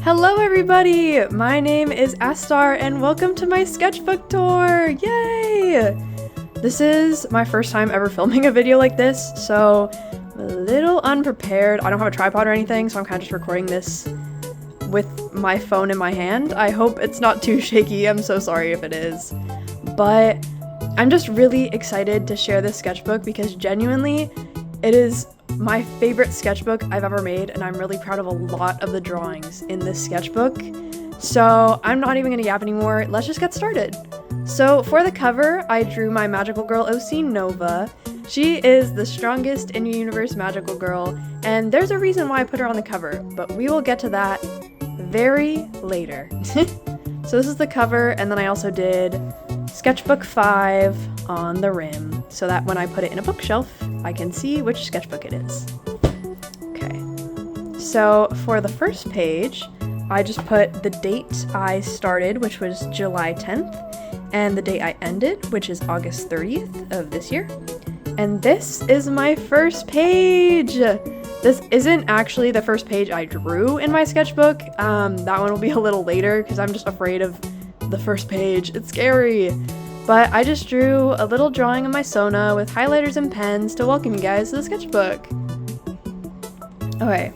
Hello everybody! My name is Astar and welcome to my sketchbook tour! Yay! This is my first time ever filming a video like this, so I'm a little unprepared. I don't have a tripod or anything, so I'm kind of just recording this with my phone in my hand. I hope it's not too shaky, I'm so sorry if it is. But I'm just really excited to share this sketchbook because genuinely, it is my favorite sketchbook I've ever made, and I'm really proud of a lot of the drawings in this sketchbook. So I'm not even gonna yap anymore, let's just get started. So for the cover, I drew my magical girl OC Nova. She is the strongest in-universe magical girl, and there's a reason why I put her on the cover, but we will get to that very later. So this is the cover, and then I also did Sketchbook 5 on the rim, so that when I put it in a bookshelf, I can see which sketchbook it is. Okay, so for the first page, I just put the date I started, which was July 10th, and the date I ended, which is August 30th of this year. And this is my first page! This isn't actually the first page I drew in my sketchbook. That one will be a little later, because I'm just afraid of the first page. It's scary! But I just drew a little drawing of my Sona with highlighters and pens to welcome you guys to the sketchbook. Okay,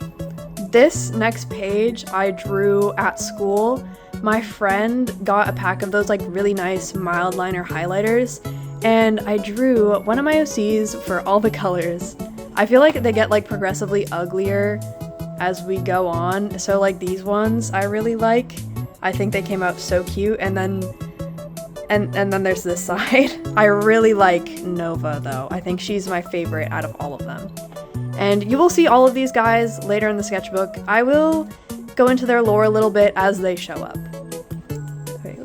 this next page I drew at school. My friend got a pack of those like really nice mild liner highlighters, and I drew one of my OCs for all the colors. I feel like they get like progressively uglier as we go on, so like these ones I really like. I think they came out so cute, and then there's this side. I really like Nova though. I think she's my favorite out of all of them. And you will see all of these guys later in the sketchbook. I will go into their lore a little bit as they show up. Okay,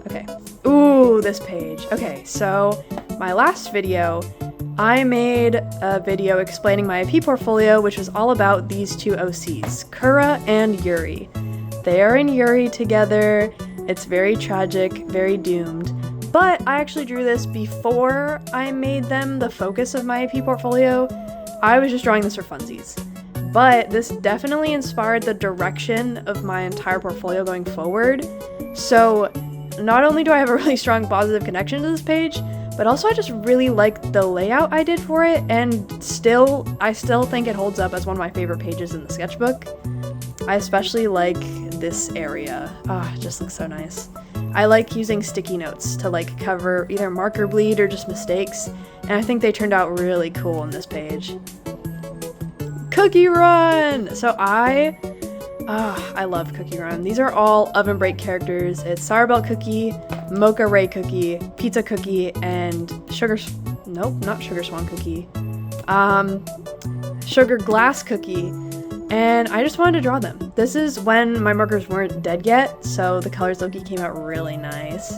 okay. Ooh, this page. Okay, so my last video, I made a video explaining my IP portfolio, which was all about these two OCs, Kura and Yuri. They are in Yuri together. It's very tragic, very doomed, but I actually drew this before I made them the focus of my IP portfolio. I was just drawing this for funsies, but this definitely inspired the direction of my entire portfolio going forward. So not only do I have a really strong positive connection to this page, but also I just really like the layout I did for it, and I still think it holds up as one of my favorite pages in the sketchbook. I especially like this area. It just looks so nice. I like using sticky notes to like cover either marker bleed or just mistakes, and I think they turned out really cool on this page. Cookie Run! So I love Cookie Run. These are all Oven Break characters. It's Sour Belt Cookie, Mocha Ray Cookie, Pizza Cookie, and not Sugar Swan Cookie. Sugar Glass Cookie. And I just wanted to draw them. This is when my markers weren't dead yet, so the colors low-key came out really nice.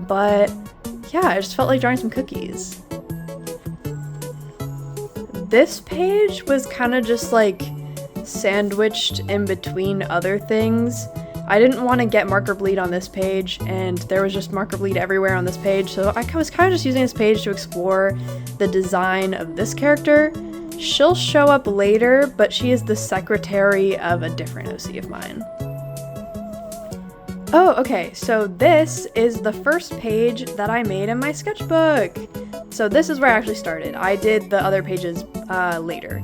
But yeah, I just felt like drawing some cookies. This page was kind of just like sandwiched in between other things. I didn't want to get marker bleed on this page, and there was just marker bleed everywhere on this page, so I was kind of just using this page to explore the design of this character. She'll show up later, but she is the secretary of a different OC of mine. Oh, okay, so this is the first page that I made in my sketchbook. So this is where I actually started. I did the other pages later.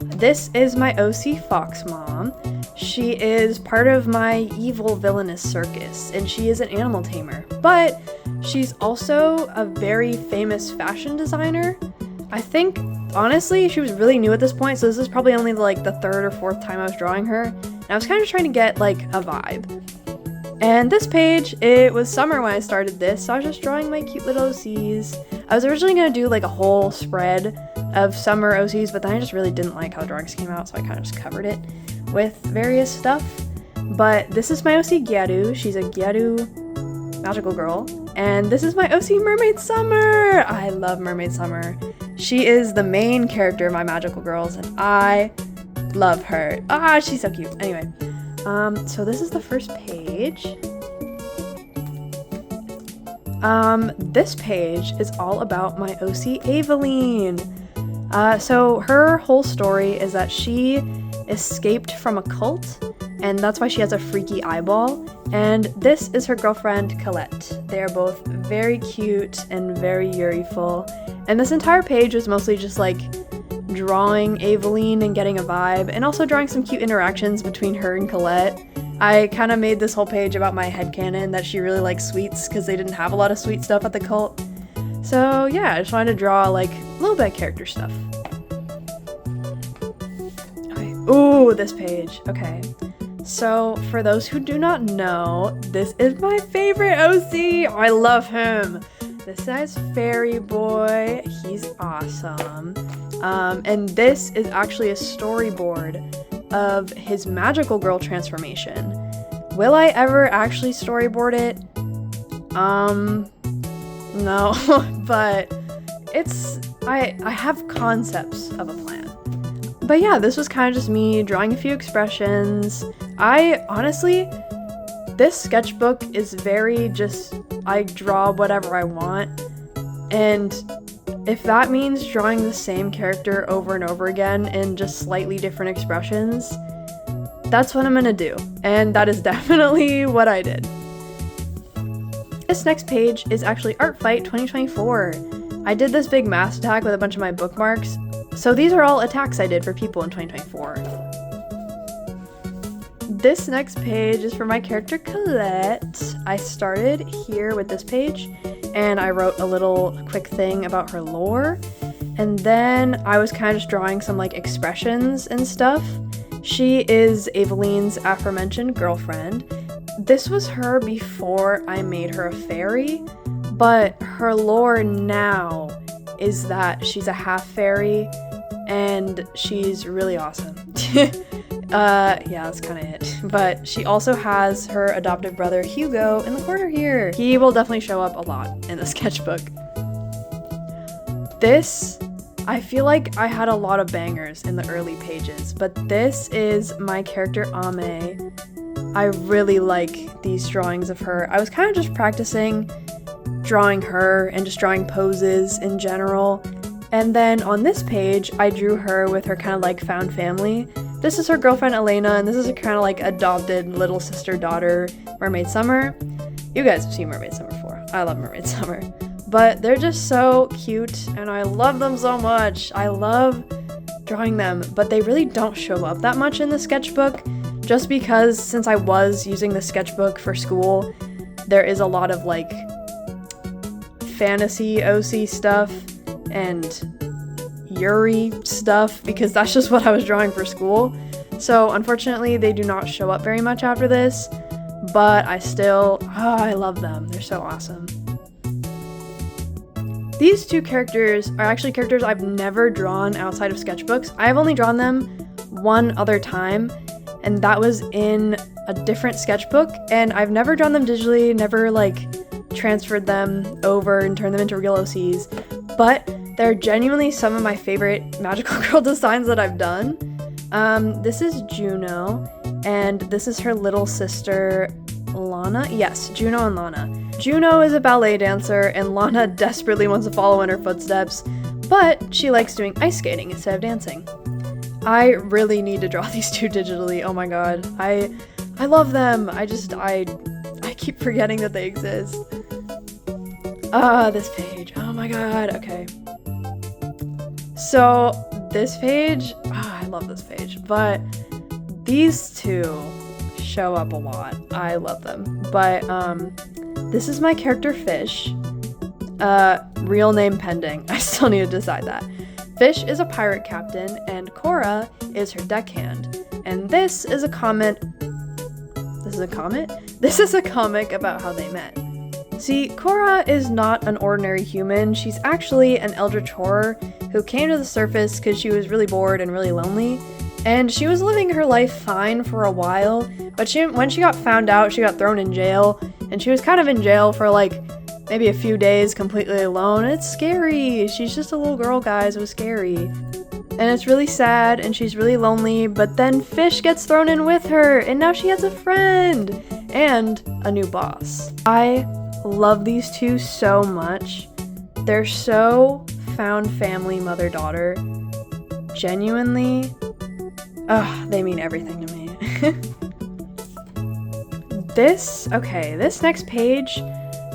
This is my OC Fox Mom. She is part of my evil villainous circus, and she is an animal tamer, but she's also a very famous fashion designer. I think, honestly, she was really new at this point, so this is probably only like the third or fourth time I was drawing her, and I was kind of trying to get like a vibe. And this page, it was summer when I started this, so I was just drawing my cute little OCs. I was originally going to do like a whole spread of summer OCs, but then I just really didn't like how the drawings came out, so I kind of just covered it with various stuff. But this is my OC Gyaru. She's a Gyaru magical girl. And this is my OC Mermaid Summer! I love Mermaid Summer. She is the main character of my magical girls, and I love her. She's so cute. Anyway, so this is the first page. This page is all about my OC Aveline. So her whole story is that she escaped from a cult and that's why she has a freaky eyeball. And this is her girlfriend, Colette. They are both very cute and very Yuri-ful. And this entire page was mostly just like drawing Aveline and getting a vibe, and also drawing some cute interactions between her and Colette. I kind of made this whole page about my headcanon that she really likes sweets because they didn't have a lot of sweet stuff at the cult. So yeah, I just wanted to draw like a little bit of character stuff. Okay. Ooh, this page. Okay. So for those who do not know, this is my favorite OC. I love him. This guy's Fairy Boy. He's awesome. And this is actually a storyboard of his magical girl transformation. Will I ever actually storyboard it? No, but I have concepts of a plan. But yeah, this was kind of just me drawing a few expressions. Honestly, this sketchbook is very just, I draw whatever I want, and if that means drawing the same character over and over again in just slightly different expressions, that's what I'm gonna do, and that is definitely what I did. This next page is actually Artfight 2024. I did this big mass attack with a bunch of my bookmarks, so these are all attacks I did for people in 2024. This next page is for my character Colette. I started here with this page, and I wrote a little quick thing about her lore, and then I was kind of just drawing some like expressions and stuff. She is Aveline's aforementioned girlfriend. This was her before I made her a fairy, but her lore now is that she's a half fairy, and she's really awesome. Yeah, that's kind of it. But she also has her adoptive brother Hugo in the corner here. He will definitely show up a lot in the sketchbook. This, I feel like I had a lot of bangers in the early pages, but this is my character Ame. I really like these drawings of her. I was kind of just practicing drawing her and just drawing poses in general. And then on this page, I drew her with her kind of like found family. This is her girlfriend Elena, and this is a kind of like adopted little sister-daughter, Mermaid Summer. You guys have seen Mermaid Summer before. I love Mermaid Summer. But they're just so cute, and I love them so much. I love drawing them, but they really don't show up that much in the sketchbook, just because since I was using the sketchbook for school, there is a lot of like fantasy OC stuff and Yuri stuff, because that's just what I was drawing for school. So unfortunately they do not show up very much after this, but I love them. They're so awesome. These two characters are actually characters I've never drawn outside of sketchbooks. I have only drawn them one other time, and that was in a different sketchbook, and I've never drawn them digitally, never like transferred them over and turned them into real OCs, but they're genuinely some of my favorite magical girl designs that I've done. This is Juno, and this is her little sister, Lana? Yes, Juno and Lana. Juno is a ballet dancer, and Lana desperately wants to follow in her footsteps, but she likes doing ice skating instead of dancing. I really need to draw these two digitally, oh my god. I love them. I keep forgetting that they exist. This page, oh my god, okay. So this page, I love this page, but these two show up a lot. I love them. But this is my character Fish. Real name pending. I still need to decide that. Fish is a pirate captain, and Cora is her deckhand. And this is a comment. This is a comment? This is a comic about how they met. See, Cora is not an ordinary human. She's actually an eldritch horror who came to the surface because she was really bored and really lonely. And she was living her life fine for a while, but when she got found out, she got thrown in jail, and she was kind of in jail for like maybe a few days completely alone. It's scary. She's just a little girl, guys. It was scary. And it's really sad, and she's really lonely, but then Fish gets thrown in with her, and now she has a friend and a new boss. I love these two so much. They're so found family mother-daughter. Genuinely, they mean everything to me. this next page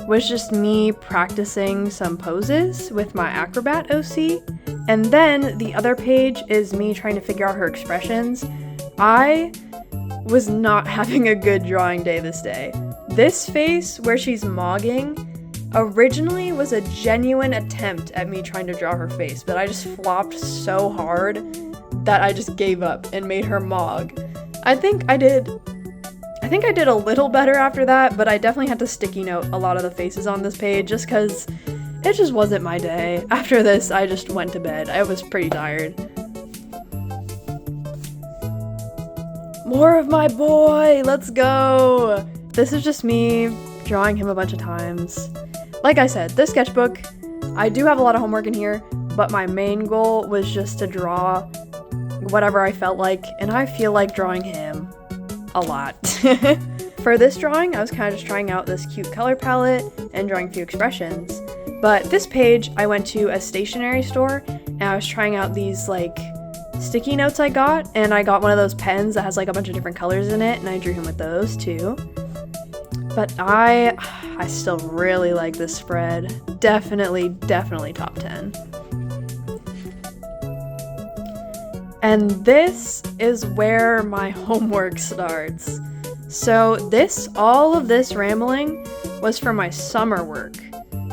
was just me practicing some poses with my acrobat OC. And then the other page is me trying to figure out her expressions. I was not having a good drawing day this day. This face where she's mogging originally was a genuine attempt at me trying to draw her face, but I just flopped so hard that I just gave up and made her mog. I think I did a little better after that, but I definitely had to sticky note a lot of the faces on this page just because it just wasn't my day. After this, I just went to bed. I was pretty tired. More of my boy, let's go! This is just me drawing him a bunch of times. Like I said, this sketchbook, I do have a lot of homework in here, but my main goal was just to draw whatever I felt like, and I feel like drawing him a lot. For this drawing, I was kind of just trying out this cute color palette and drawing a few expressions. But this page, I went to a stationery store and I was trying out these like sticky notes I got, and I got one of those pens that has like a bunch of different colors in it, and I drew him with those too. But I still really like this spread. Definitely top 10. And this is where my homework starts. So all of this rambling was for my summer work.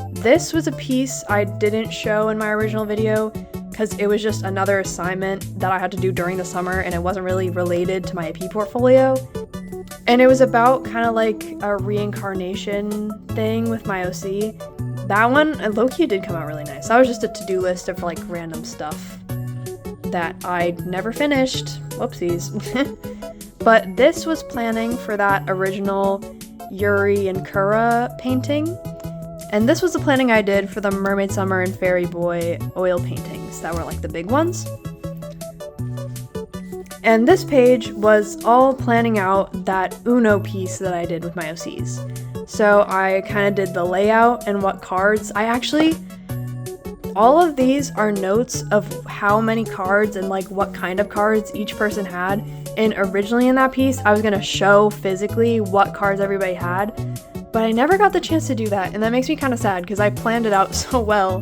This was a piece I didn't show in my original video because it was just another assignment that I had to do during the summer and it wasn't really related to my AP portfolio. And it was about kind of like a reincarnation thing with my OC. That one, low-key, did come out really nice. That was just a to-do list of like random stuff that I never finished. Whoopsies. But this was planning for that original Yuri and Kura painting. And this was the planning I did for the Mermaid Summer and Fairy Boy oil paintings that were like the big ones. And this page was all planning out that Uno piece that I did with my OCs. So I kind of did the layout and what cards. All of these are notes of how many cards and like what kind of cards each person had. And originally in that piece, I was going to show physically what cards everybody had, but I never got the chance to do that. And that makes me kind of sad because I planned it out so well.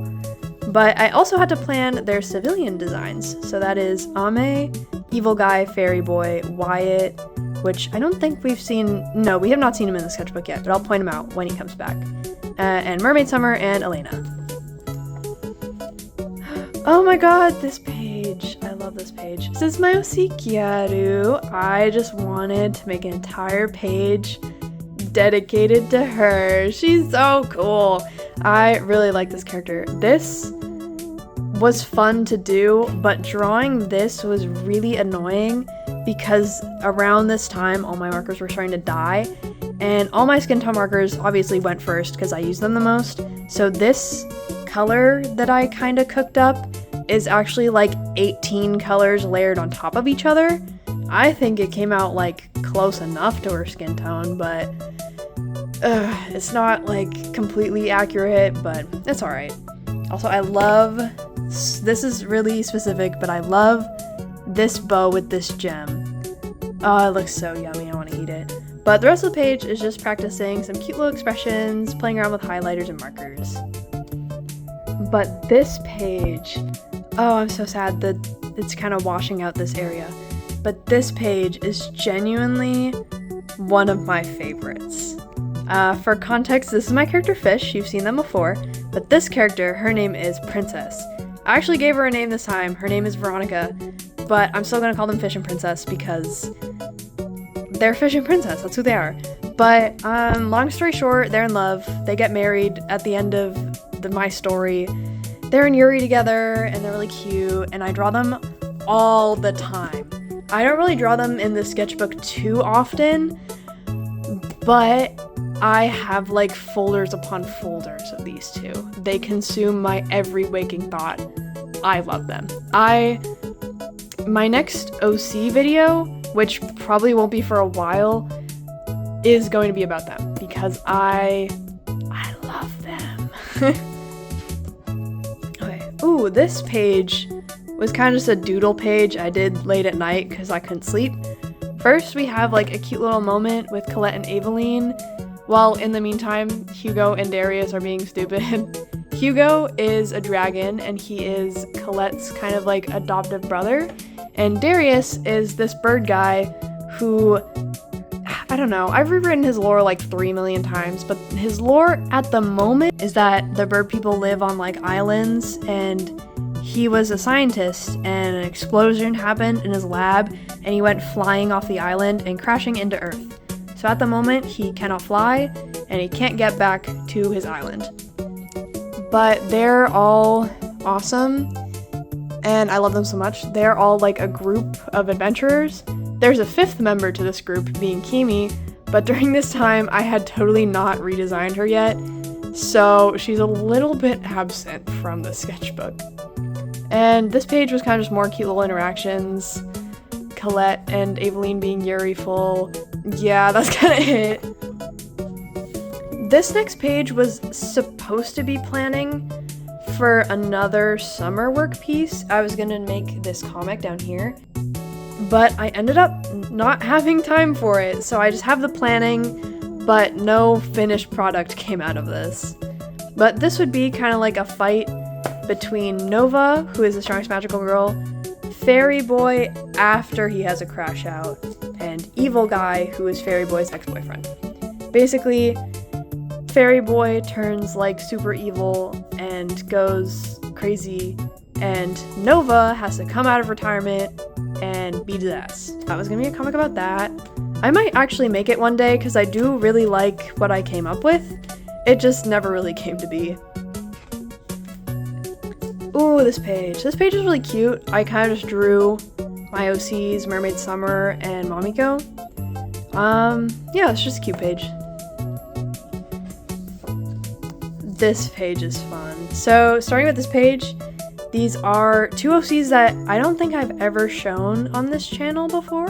But I also had to plan their civilian designs. So that is Ame, Evil Guy, Fairy Boy, Wyatt, which I don't think we've seen. No, we have not seen him in the sketchbook yet, but I'll point him out when he comes back. And Mermaid Summer and Elena. Oh my god, this page. I love this page. This is my OC Kyaru. I just wanted to make an entire page dedicated to her. She's so cool. I really like this character. This was fun to do, but drawing this was really annoying because around this time all my markers were starting to die, and all my skin tone markers obviously went first because I use them the most. So this color that I kind of cooked up is actually like 18 colors layered on top of each other. I think it came out like close enough to her skin tone, but it's not like completely accurate, but it's alright. Also, I love, this is really specific, but I love this bow with this gem. Oh, it looks so yummy, I want to eat it. But the rest of the page is just practicing some cute little expressions, playing around with highlighters and markers. But this page, oh, I'm so sad that it's kind of washing out this area. But this page is genuinely one of my favorites. For context, this is my character Fish. You've seen them before. But this character, her name is Princess. I actually gave her a name this time. Her name is Veronica. But I'm still going to call them Fish and Princess because they're Fish and Princess. That's who they are. But long story short, they're in love. They get married at the end of my story. They're in Yuri together and they're really cute. And I draw them all the time. I don't really draw them in the sketchbook too often, but I have like folders upon folders of these two. They consume my every waking thought. I love them. My next OC video, which probably won't be for a while, is going to be about them because I love them. Okay. Ooh, this page was kind of just a doodle page I did late at night because I couldn't sleep. First, we have like a cute little moment with Colette and Aveline, while in the meantime, Hugo and Darius are being stupid. Hugo is a dragon, and he is Colette's kind of like adoptive brother, and Darius is this bird guy who, I don't know, I've rewritten his lore like 3 million times, but his lore at the moment is that the bird people live on like islands, and he was a scientist and an explosion happened in his lab and he went flying off the island and crashing into Earth. So at the moment he cannot fly and he can't get back to his island. But they're all awesome and I love them so much. They're all like a group of adventurers. There's a 5th member to this group, being Kimi, but during this time I had totally not redesigned her yet, so she's a little bit absent from the sketchbook. And this page was kind of just more cute little interactions. Colette and Aveline being Yuri-ful. Yeah, that's kind of it. This next page was supposed to be planning for another summer work piece. I was gonna make this comic down here, but I ended up not having time for it. So I just have the planning, but no finished product came out of this. But this would be kind of like a fight between Nova, who is the strongest magical girl, Fairy Boy after he has a crash out, and Evil Guy, who is Fairy Boy's ex-boyfriend. Basically, Fairy Boy turns like super evil and goes crazy, and Nova has to come out of retirement and beat his ass. That was gonna be a comic about that. I might actually make it one day because I do really like what I came up with. It just never really came to be. Ooh, this page. This page is really cute. I kind of just drew my OCs, Mermaid Summer, and Momiko. Yeah, it's just a cute page. This page is fun. So, starting with this page, these are 2 OCs that I don't think I've ever shown on this channel before.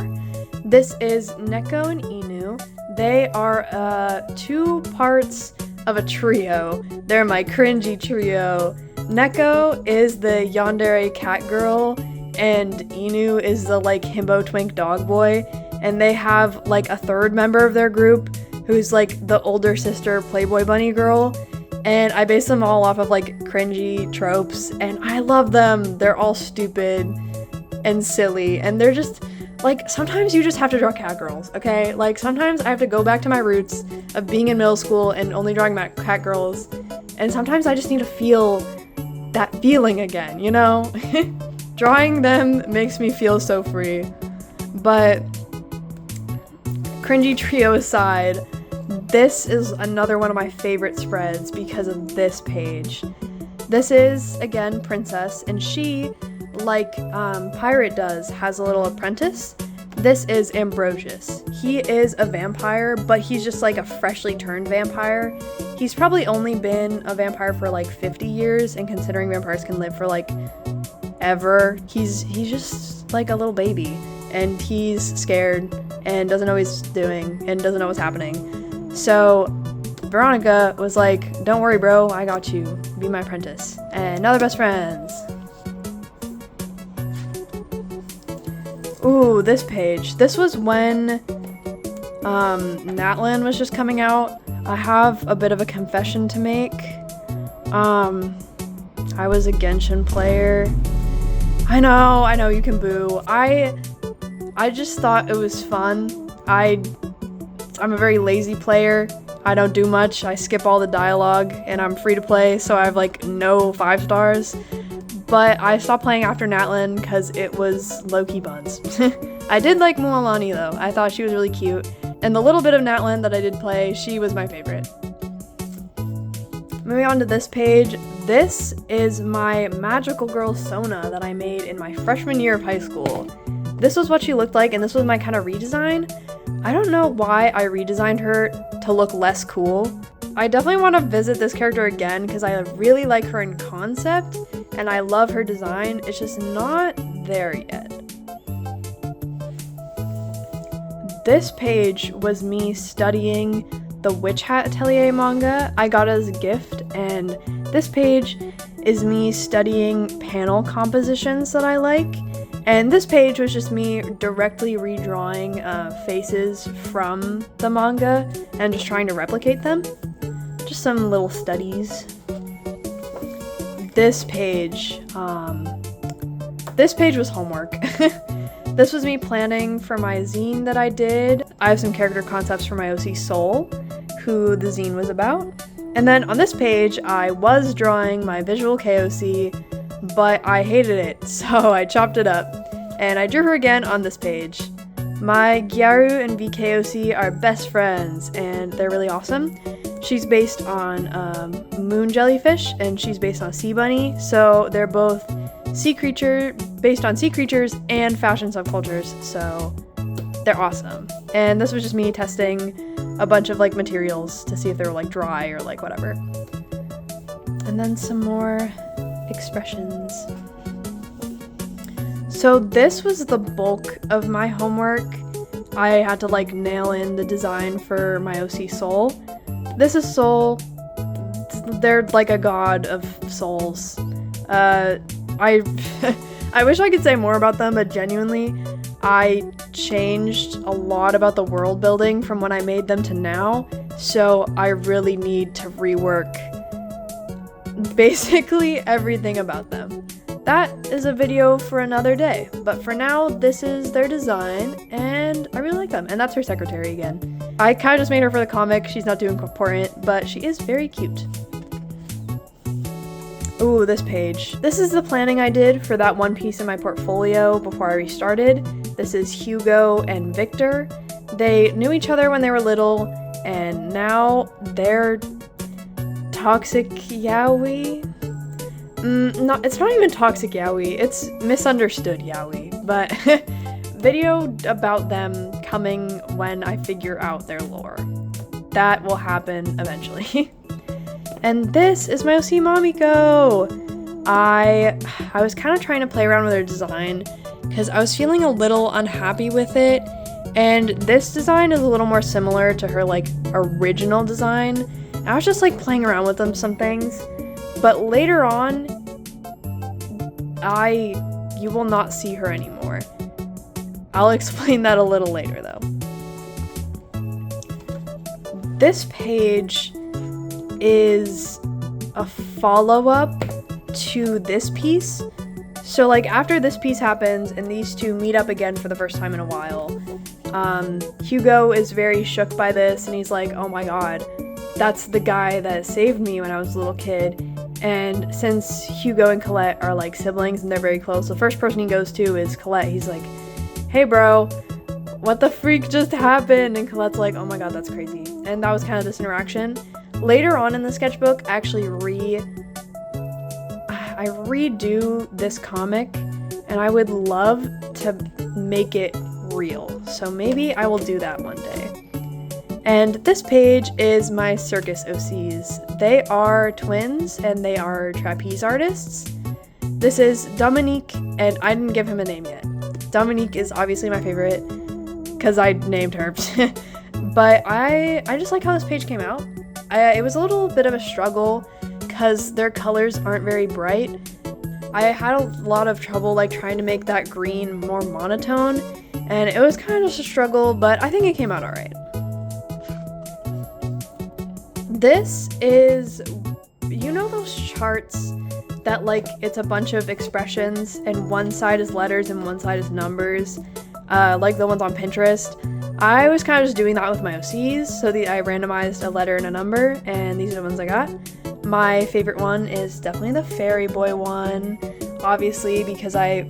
This is Neko and Inu. They are 2 parts of a trio. They're my cringy trio. Neko is the yandere cat girl, and Inu is the like himbo twink dog boy, and they have like a 3rd member of their group who's like the older sister Playboy bunny girl, and I base them all off of like cringy tropes, and I love them. They're all stupid and silly, and they're just like, sometimes you just have to draw cat girls, okay? Like, sometimes I have to go back to my roots of being in middle school and only drawing cat girls, and sometimes I just need to feel that feeling again, you know? Drawing them makes me feel so free. But cringy trio aside, this is another one of my favorite spreads because of this page. This is, again, Princess, and she, like Pirate does, has a little apprentice. This is Ambrosius. He is a vampire, but he's just like a freshly turned vampire. He's probably only been a vampire for like 50 years, and considering vampires can live for like ever, he's just like a little baby, and he's scared and doesn't know what he's doing and doesn't know what's happening. So Veronica was like, don't worry bro, I got you, be my apprentice. And now they're best friends. Ooh, this page. This was when Natlan was just coming out. I have a bit of a confession to make. I was a Genshin player. I know, you can boo. I just thought it was fun. I'm a very lazy player. I don't do much. I skip all the dialogue, and I'm free to play, so I have like no 5 stars. But I stopped playing after Natlan because it was low-key buns. I did like Mualani though. I thought she was really cute. And the little bit of Natlan that I did play, she was my favorite. Moving on to this page, this is my magical girl Sona that I made in my freshman year of high school. This was what she looked like, and this was my kind of redesign. I don't know why I redesigned her to look less cool. I definitely want to visit this character again because I really like her in concept, and I love her design. It's just not there yet. This page was me studying the Witch Hat Atelier manga I got as a gift, and this page is me studying panel compositions that I like, And this page was just me directly redrawing faces from the manga and just trying to replicate them. Just some little studies. This page was homework. This was me planning for my zine that I did. I have some character concepts for my OC Soul, who the zine was about. And then on this page, I was drawing my visual KOC, but I hated it, so I chopped it up. And I drew her again on this page. My Gyaru and VKOC are best friends, and they're really awesome. She's based on moon jellyfish, and she's based on sea bunny, so they're both based on sea creatures and fashion subcultures, so they're awesome. And this was just me testing a bunch of like materials to see if they were like dry or like whatever. And then some more expressions. So this was the bulk of my homework. I had to like nail in the design for my OC Soul. This is Soul. They're like a god of souls. I wish I could say more about them, but genuinely, I changed a lot about the world building from when I made them to now, so I really need to rework basically everything about them. That is a video for another day, but for now, this is their design, and I really like them, and that's her secretary again. I kind of just made her for the comic. She's not too important, but she is very cute. Ooh, this page. This is the planning I did for that one piece in my portfolio before I restarted. This is Hugo and Victor. They knew each other when they were little, and now they're toxic yaoi. It's not even toxic yaoi, it's misunderstood yaoi, but video about them coming when I figure out their lore. That will happen eventually. And this is my OC Mamiko! I was kind of trying to play around with her design because I was feeling a little unhappy with it, and this design is a little more similar to her like original design. I was just like playing around with some things, but later on, you will not see her anymore. I'll explain that a little later though. This page is a follow-up to this piece. So like after this piece happens and these two meet up again for the first time in a while, Hugo is very shook by this and he's like, oh my god, that's the guy that saved me when I was a little kid. And since Hugo and Colette are like siblings and they're very close, the first person he goes to is Colette. He's like, hey bro, what the freak just happened? And Colette's like, oh my god, that's crazy. And that was kind of this interaction. Later on in the sketchbook, I actually redo this comic, and I would love to make it real. So maybe I will do that one day. And this page is my circus OCs. They are twins, and they are trapeze artists. This is Dominique, and I didn't give him a name yet. Dominique is obviously my favorite, because I named her. But I just like how this page came out. It was a little bit of a struggle because their colors aren't very bright. I had a lot of trouble like trying to make that green more monotone, and it was kind of just a struggle, but I think it came out alright. This is, you know those charts that like it's a bunch of expressions and one side is letters and one side is numbers, like the ones on Pinterest? I was kind of just doing that with my OCs, so I randomized a letter and a number, and these are the ones I got. My favorite one is definitely the Fairy Boy one, obviously because I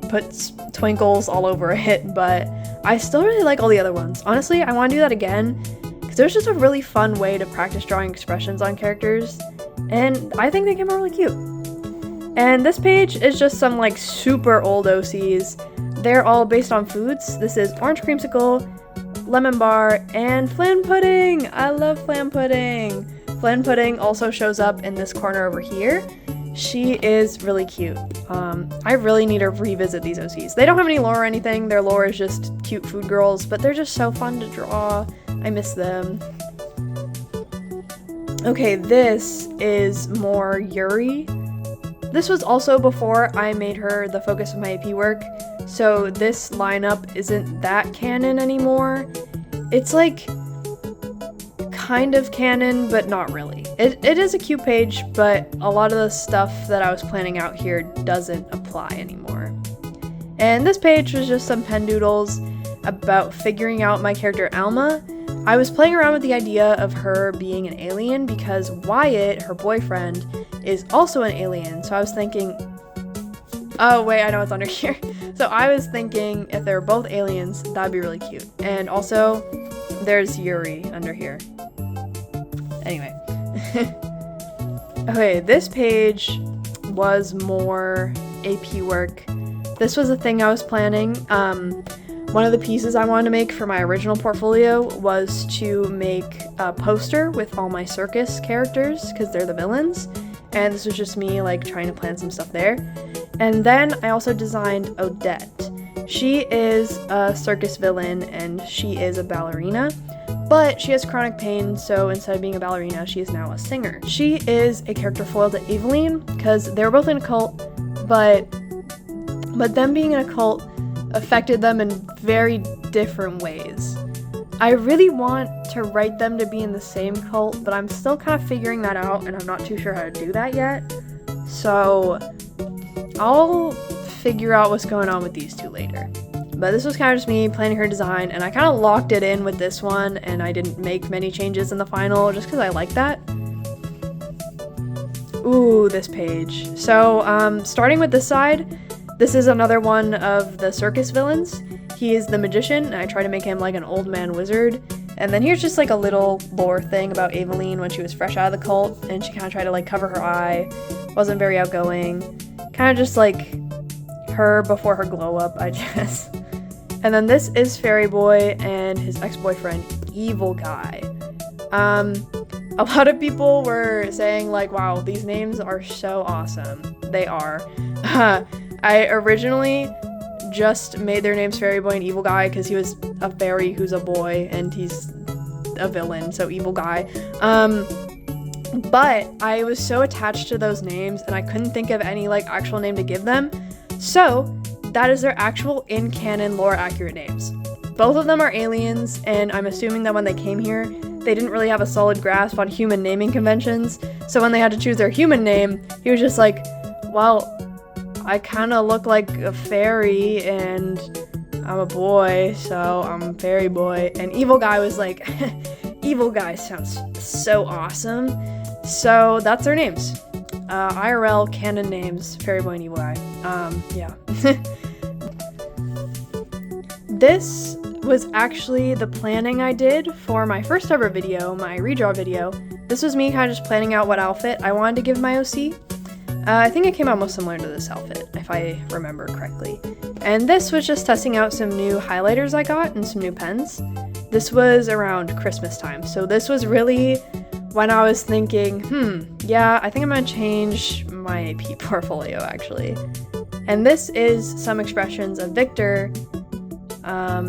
put twinkles all over it, but I still really like all the other ones. Honestly, I want to do that again, because it was just a really fun way to practice drawing expressions on characters, and I think they came out really cute. And this page is just some like super old OCs. They're all based on foods. This is orange creamsicle, lemon bar, and flan pudding. I love flan pudding. Flan pudding also shows up in this corner over here. She is really cute. I really need to revisit these OCs. They don't have any lore or anything. Their lore is just cute food girls, but they're just so fun to draw. I miss them. Okay, this is more Yuri. This was also before I made her the focus of my AP work, so this lineup isn't that canon anymore. It's like kind of canon, but not really. It is a cute page, but a lot of the stuff that I was planning out here doesn't apply anymore. And this page was just some pen doodles about figuring out my character Alma. I was playing around with the idea of her being an alien because Wyatt, her boyfriend, is also an alien. So I was thinking, oh wait, I know it's under here. So I was thinking if they were both aliens, that'd be really cute. And also, there's Yuri under here. Anyway. Okay, this page was more AP work. This was a thing I was planning. One of the pieces I wanted to make for my original portfolio was to make a poster with all my circus characters because they're the villains. And this was just me like trying to plan some stuff there. And then I also designed Odette. She is a circus villain and she is a ballerina, but she has chronic pain, so instead of being a ballerina, she is now a singer. She is a character foil to Eveline because they were both in a cult, but them being in a cult affected them in very different ways. I really want to write them to be in the same cult, but I'm still kind of figuring that out and I'm not too sure how to do that yet. So I'll figure out what's going on with these two later. But this was kind of just me planning her design, and I kind of locked it in with this one, and I didn't make many changes in the final just because I like that. Ooh, this page. So, starting with this side, this is another one of the circus villains. He is the magician, and I try to make him like an old man wizard. And then here's just like a little lore thing about Eveline when she was fresh out of the cult, and she kind of tried to like cover her eye, wasn't very outgoing. Kind of just like her before her glow up, I guess. And then this is Fairy Boy and his ex-boyfriend, Evil Guy. A lot of people were saying like, wow, these names are so awesome. They are. I originally just made their names Fairy Boy and Evil Guy because he was a fairy who's a boy and he's a villain, so Evil Guy. But I was so attached to those names and I couldn't think of any like actual name to give them. So that is their actual in-canon lore accurate names. Both of them are aliens, and I'm assuming that when they came here, they didn't really have a solid grasp on human naming conventions. So when they had to choose their human name, he was just like, well, I kind of look like a fairy and I'm a boy, so I'm Fairy Boy. And Evil Guy was like, Evil Guy sounds so awesome. So that's their names. IRL canon names, Fairy Boy and Evil Guy. Yeah. This was actually the planning I did for my first ever video, my redraw video. This was me kind of just planning out what outfit I wanted to give my OC. I think it came out most similar to this outfit, if I remember correctly. And this was just testing out some new highlighters I got and some new pens. This was around Christmas time, so this was really when I was thinking, yeah, I think I'm gonna change my AP portfolio actually. And this is some expressions of Victor. I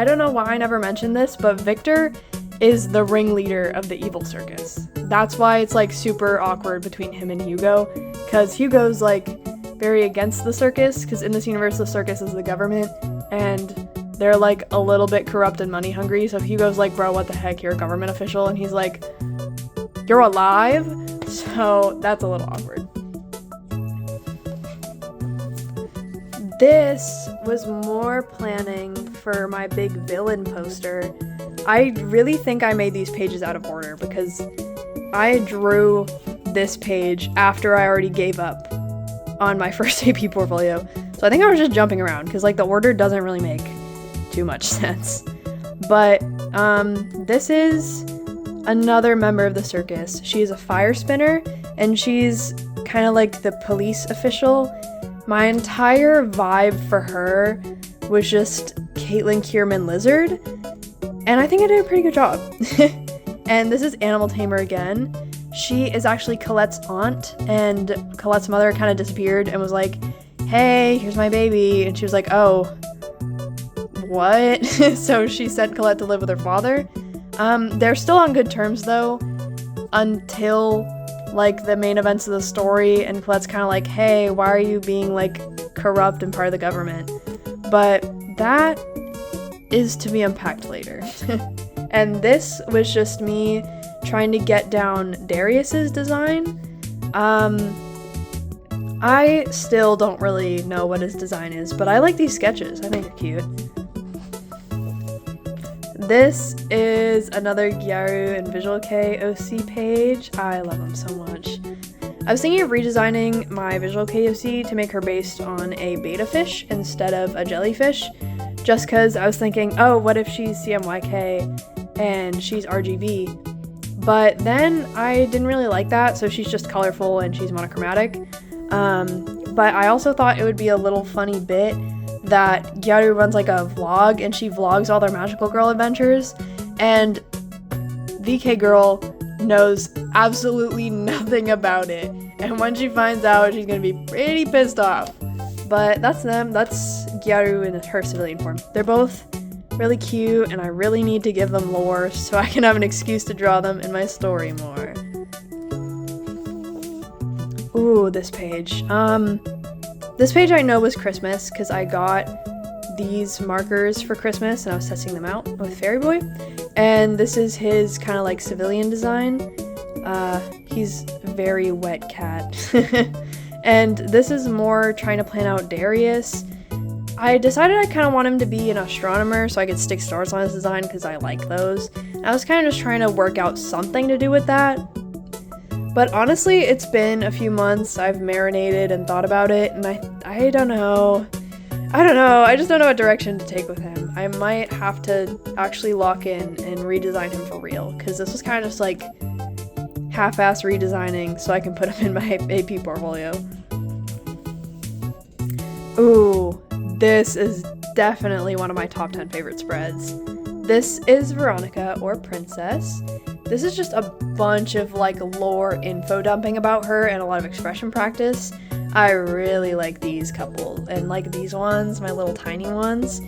don't know why I never mentioned this, but Victor is the ringleader of the evil circus. That's why it's like super awkward between him and Hugo, because Hugo's like very against the circus, because in this universe the circus is the government, and they're like a little bit corrupt and money hungry, so Hugo's like, bro, what the heck, you're a government official, and he's like, you're alive? So that's a little awkward. This was more planning for my big villain poster. I really think I made these pages out of order because I drew this page after I already gave up on my first AP portfolio. So I think I was just jumping around because like the order doesn't really make too much sense. But this is another member of the circus. She's a fire spinner and she's kind of like the police official. My entire vibe for her was just Caitlin Kierman Lizard, and I think I did a pretty good job. And this is Animal Tamer again. She is actually Colette's aunt, and Colette's mother kind of disappeared and was like, hey, here's my baby, and she was like, oh, what? So she sent Colette to live with her father. They're still on good terms though, until like the main events of the story, and Colette's kind of like, hey, why are you being like corrupt and part of the government? But that is to be unpacked later. And this was just me trying to get down Darius's design. I still don't really know what his design is, but I like these sketches. I think they're cute. This is another Gyaru and Visual Kei OC page. I love them so much. I was thinking of redesigning my Visual Kei OC to make her based on a betta fish instead of a jellyfish, just because I was thinking, oh, what if she's CMYK and she's RGB? But then I didn't really like that, so she's just colorful and she's monochromatic. But I also thought it would be a little funny bit that Gyaru runs like a vlog and she vlogs all their magical girl adventures, and VK girl knows absolutely nothing about it, and when she finds out, she's gonna be pretty pissed off. But that's them. That's Gyaru in her civilian form. They're both really cute, and I really need to give them lore so I can have an excuse to draw them in my story more. Ooh, this page. This page I know was Christmas because I got these markers for Christmas and I was testing them out with Fairy Boy. And this is his kind of like civilian design. He's very wet cat. And this is more trying to plan out Darius. I decided I kind of want him to be an astronomer so I could stick stars on his design because I like those. And I was kind of just trying to work out something to do with that. But honestly, it's been a few months. I've marinated and thought about it, and I don't know. I just don't know what direction to take with him. I might have to actually lock in and redesign him for real, because this was kind of just like half-ass redesigning so I can put him in my AP portfolio. Ooh, this is definitely one of my top 10 favorite spreads. This is Veronica, or Princess. This is just a bunch of like lore info dumping about her and a lot of expression practice. I really like these couple and like these ones, my little tiny ones.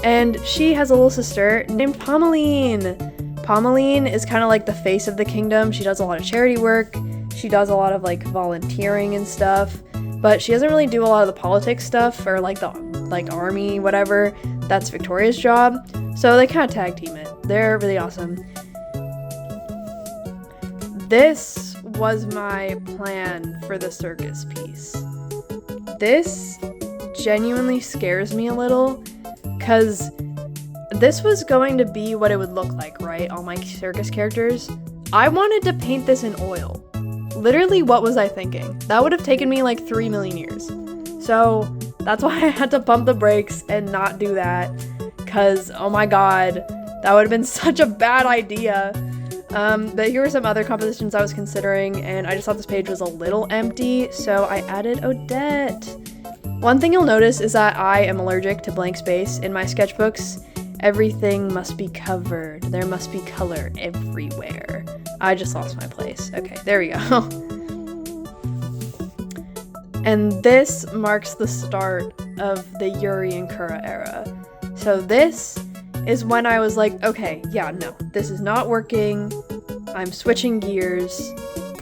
And she has a little sister named Pommeline. Pommeline is kind of like the face of the kingdom. She does a lot of charity work. She does a lot of like volunteering and stuff, but she doesn't really do a lot of the politics stuff or like the army, whatever. That's Victoria's job. So they kind of tag team it. They're really awesome. This was my plan for the circus piece. This genuinely scares me a little, because this was going to be what it would look like, right? All my circus characters. I wanted to paint this in oil. Literally, what was I thinking? That would have taken me like 3 million years. So that's why I had to pump the brakes and not do that, because oh my god, that would have been such a bad idea. But here were some other compositions I was considering, and I just thought this page was a little empty, so I added Odette. One thing you'll notice is that I am allergic to blank space in my sketchbooks. Everything must be covered. There must be color everywhere. I just lost my place. Okay, there we go. And this marks the start of the Yuri and Kura era. So this is when I was like, okay, yeah, no, this is not working. I'm switching gears.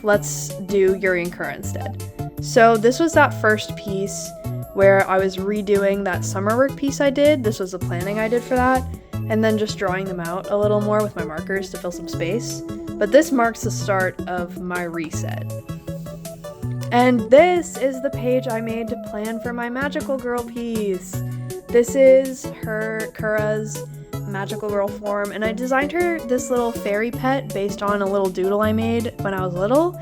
Let's do Yuri and Kura instead. So this was that first piece where I was redoing that summer work piece I did. This was the planning I did for that, and then just drawing them out a little more with my markers to fill some space. But this marks the start of my reset. And this is the page I made to plan for my magical girl piece. This is Kura's magical girl form, and I designed her this little fairy pet based on a little doodle I made when I was little,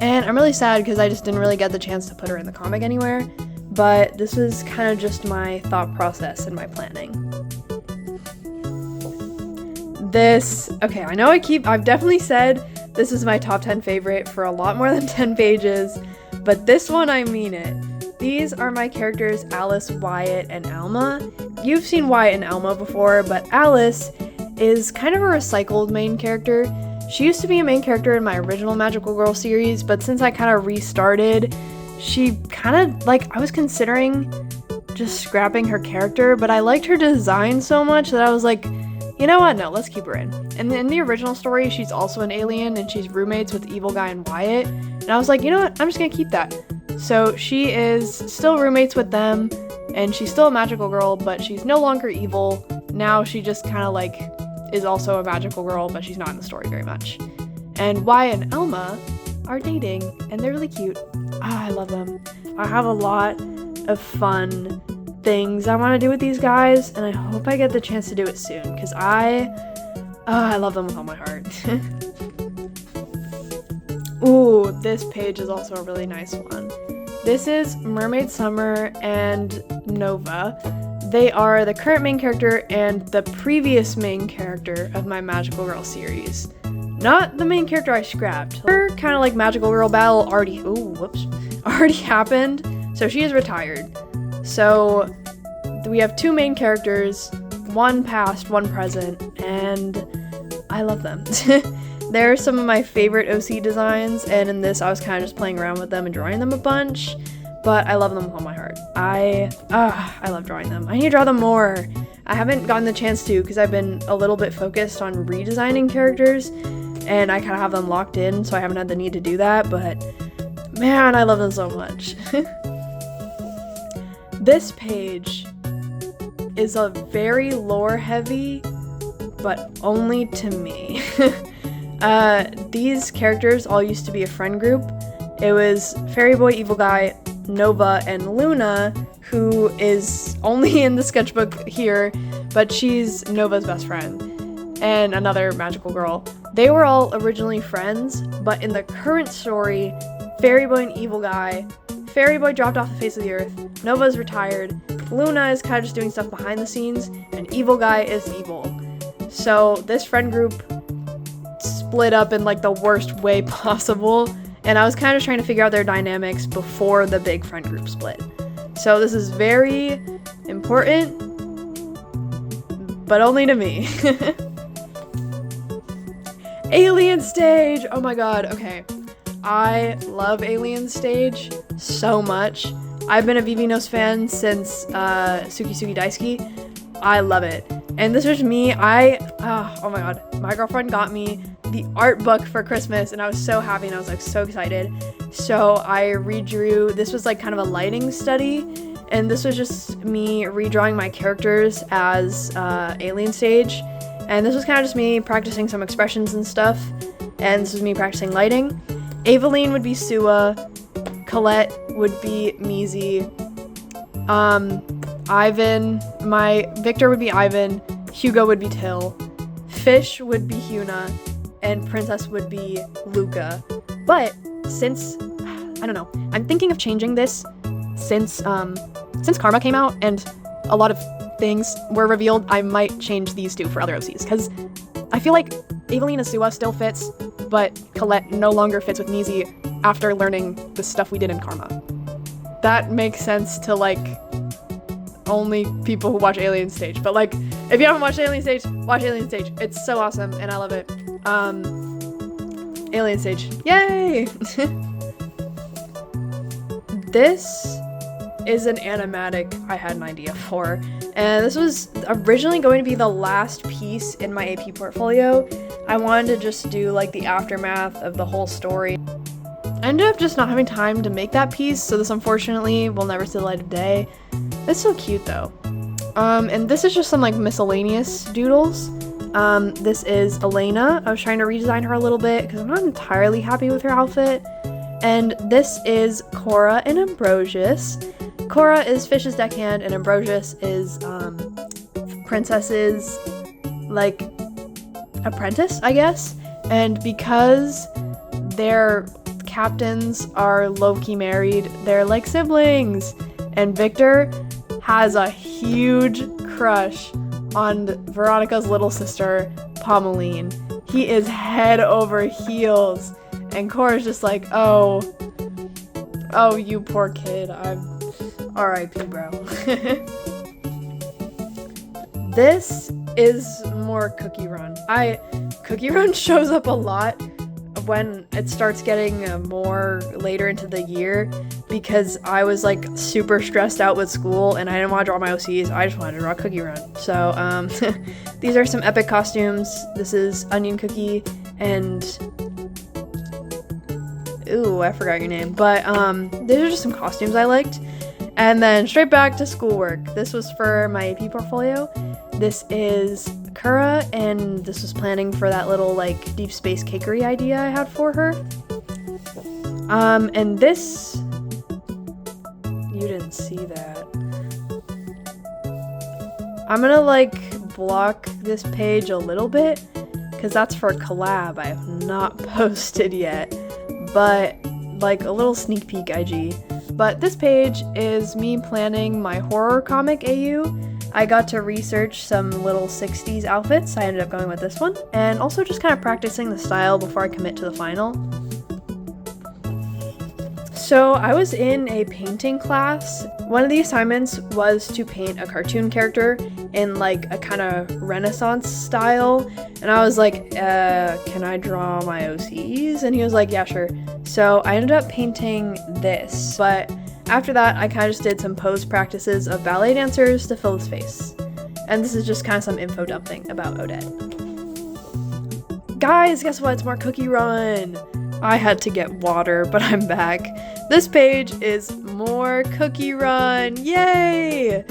and I'm really sad because I just didn't really get the chance to put her in the comic anywhere, but this was kind of just my thought process and my planning. Okay, I know I've definitely said this is my top 10 favorite for a lot more than 10 pages, but this one, I mean it. These are my characters Alice, Wyatt, and Alma. You've seen Wyatt and Alma before, but Alice is kind of a recycled main character. She used to be a main character in my original Magical Girl series, but since I kind of restarted, she kind of, like, I was considering just scrapping her character, but I liked her design so much that I was like, You know what? No, let's keep her in. And in the original story, she's also an alien and she's roommates with Evil Guy and Wyatt. And I was like, you know what? I'm just gonna keep that. So she is still roommates with them and she's still a magical girl, but she's no longer evil. Now she just kind of like is also a magical girl, but she's not in the story very much. And Wyatt and Elma are dating and they're really cute. I love them. I have a lot of fun things I want to do with these guys, and I hope I get the chance to do it soon because I love them with all my heart. Ooh, this page is also a really nice one. This is Mermaid Summer and Nova. They are the current main character and the previous main character of my Magical Girl series. Not the main character I scrapped. Her kind of like Magical Girl battle already happened, so she is retired. So we have two main characters, one past, one present, and I love them. They're some of my favorite OC designs, and in this I was kind of just playing around with them and drawing them a bunch, but I love them with all my heart. I love drawing them. I need to draw them more. I haven't gotten the chance to because I've been a little bit focused on redesigning characters, and I kind of have them locked in, so I haven't had the need to do that, but man, I love them so much. This page is a very lore heavy, but only to me. These characters all used to be a friend group. It was Fairy Boy, Evil Guy, Nova, and Luna, who is only in the sketchbook here, but she's Nova's best friend, and another magical girl. They were all originally friends, but in the current story, Fairy Boy and Evil Guy, Fairy Boy dropped off the face of the earth, Nova's retired, Luna is kind of just doing stuff behind the scenes, and Evil Guy is evil. So this friend group split up in like the worst way possible, and I was kind of trying to figure out their dynamics before the big friend group split. So this is very important, but only to me. Alien Stage! Oh my god, okay. I love Alien Stage so much. I've been a Vivinos fan since Suki Suki Daisuki. I love it. And this was me. Oh my god. My girlfriend got me the art book for Christmas and I was so happy and I was like so excited. So I redrew, this was like kind of a lighting study, and this was just me redrawing my characters as Alien Stage. And this was kind of just me practicing some expressions and stuff. And this was me practicing lighting. Aveline would be Sua, Colette would be Mizi, Victor would be Ivan, Hugo would be Till, Fish would be Huna, and Princess would be Luca. But since, I don't know, I'm thinking of changing this since Karma came out and a lot of things were revealed, I might change these two for other OCs, because I feel like Aveline Asua still fits, but Colette no longer fits with Mizi after learning the stuff we did in Karma. That makes sense to like only people who watch Alien Stage, but like if you haven't watched Alien Stage, watch Alien Stage. It's so awesome and I love it. Alien Stage, yay! This is an animatic I had an idea for, and this was originally going to be the last piece in my AP portfolio. I wanted to just do like the aftermath of the whole story. I ended up just not having time to make that piece, so this unfortunately will never see the light of day. It's so cute though. And this is just some like miscellaneous doodles. This is Elena. I was trying to redesign her a little bit because I'm not entirely happy with her outfit. And this is Cora and Ambrosius. Cora is Fish's deckhand and Ambrosius is Princess's like apprentice, I guess. And because their captains are low-key married, they're like siblings. And Victor has a huge crush on Veronica's little sister, Pommeline. He is head over heels. And Cora's just like, oh, you poor kid. I'm R.I.P. bro. This is more Cookie Run. Cookie Run shows up a lot when it starts getting more later into the year, because I was like super stressed out with school and I didn't want to draw my OCs. I just wanted to draw Cookie Run. So these are some epic costumes. This is Onion Cookie and ooh, I forgot your name, but these are just some costumes I liked. And then straight back to schoolwork. This was for my AP portfolio. This is Kura, and this was planning for that little like deep space cakery idea I had for her. And this, you didn't see that. I'm gonna like block this page a little bit because that's for a collab I have not posted yet, but like a little sneak peek IG. But this page is me planning my horror comic AU. I got to research some little 60s outfits. I ended up going with this one, and also just kind of practicing the style before I commit to the final. So I was in a painting class. One of the assignments was to paint a cartoon character in like a kind of Renaissance style, and I was like, can I draw my OCs? And he was like, yeah, sure. So I ended up painting this, but after that I kind of just did some pose practices of ballet dancers to fill the space. And this is just kind of some info dumping about Odette. Guys, guess what? It's more Cookie Run! I had to get water, but I'm back. This page is more Cookie Run! Yay!